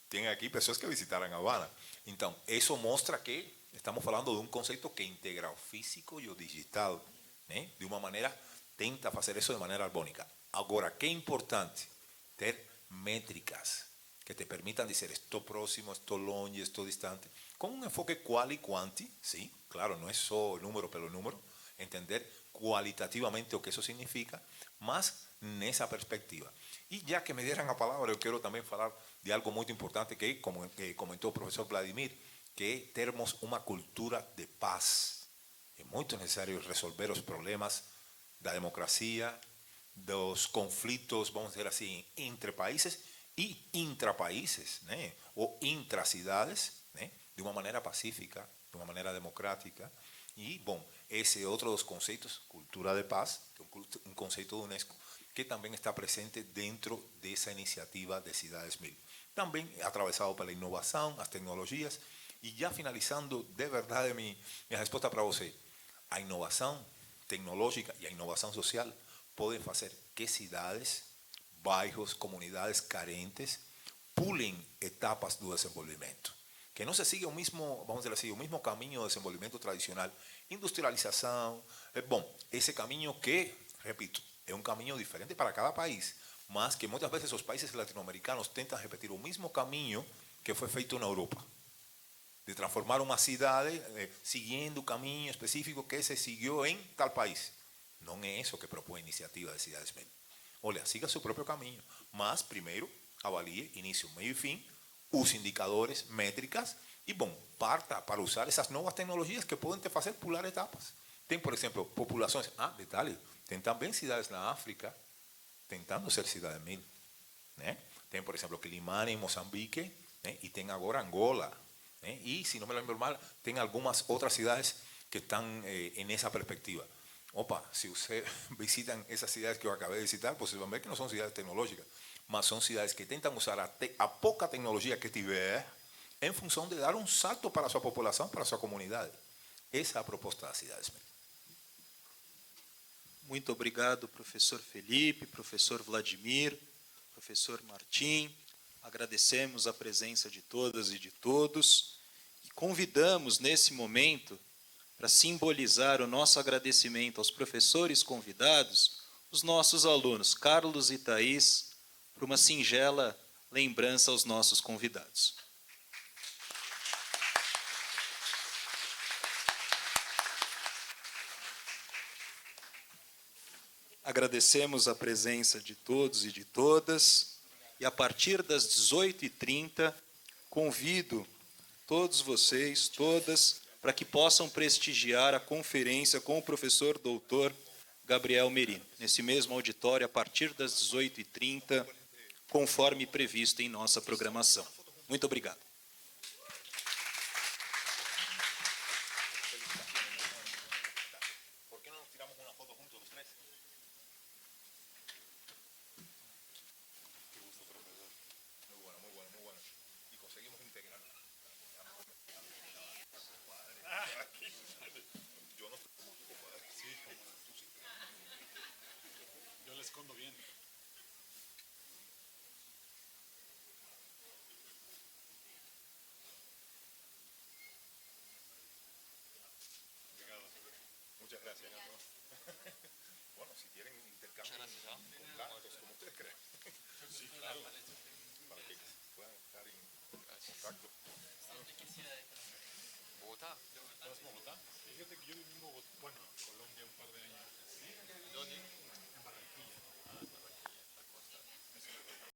Tem aqui pessoas que visitaram Havana. Então, isso mostra que estamos falando de um conceito que integra o físico e o digital, né? De uma maneira, tenta fazer isso de maneira harmônica. Agora, que é importante ter métricas que te permitam dizer estou próximo, estou longe, estou distante, com um enfoque qual e quanti, sim, claro, não é só número pelo número, entender qualitativamente o que isso significa, mas nessa perspectiva. E já que me deram a palavra, eu quero também falar de algo muito importante que, como comentou o professor Vladimir, que é termos uma cultura de paz. É muito necessário resolver os problemas da democracia, dos conflitos, vamos dizer assim, entre países e intrapaíses, né? Ou intracidades, né? De uma maneira pacífica, de uma maneira democrática. E, bom, esse é outro dos conceitos, cultura de paz, que é um conceito da UNESCO, que também está presente dentro dessa iniciativa de Cidades 1000. Também atravessado pela inovação, as tecnologias. E já finalizando, de verdade, minha resposta para você. A inovação tecnológica e a inovação social podem fazer que cidades, bairros, comunidades carentes pulem etapas do desenvolvimento. Que não se siga o mesmo, vamos dizer assim, o mesmo caminho de desenvolvimento tradicional, industrialização. Bom, esse caminho que, repito, é um caminho diferente para cada país, mas que muitas vezes os países latino-americanos tentam repetir o mesmo caminho que foi feito na Europa, de transformar uma cidade seguindo o caminho específico que se seguiu em tal país. Não é isso que propõe a iniciativa de Cidades 1000. Olha, siga seu próprio caminho, mas primeiro avalie início, meio e fim, os indicadores, métricas, e bom, parta para usar essas novas tecnologias que podem te fazer pular etapas. Tem, por exemplo, populações, detalhe, tem também cidades na África tentando ser Cidade 1000, né? Tem, por exemplo, Quilimane em Moçambique, né? E tem agora Angola, né? E, se não me lembro mal, tem algumas outras cidades que estão nessa perspectiva. Opa, se vocês visitam essas cidades que eu acabei de citar, vocês vão ver que não são cidades tecnológicas, mas são cidades que tentam usar a pouca tecnologia que tiver em função de dar um salto para a sua população, para a sua comunidade. Essa é a proposta das Cidades 1000. Muito obrigado, professor Felipe, professor Vladimir, professor Martim. Agradecemos a presença de todas e de todos e convidamos nesse momento, para simbolizar o nosso agradecimento aos professores convidados, os nossos alunos Carlos e Thaís, para uma singela lembrança aos nossos convidados. Agradecemos a presença de todos e de todas, e a partir das 18h30, convido todos vocês, todas, para que possam prestigiar a conferência com o professor doutor Gabriel Merino, nesse mesmo auditório, a partir das 18h30, conforme previsto em nossa programação. Muito obrigado. Yo la escondo bien. Muchas gracias. Bueno, si quieren intercambio contactos, como ustedes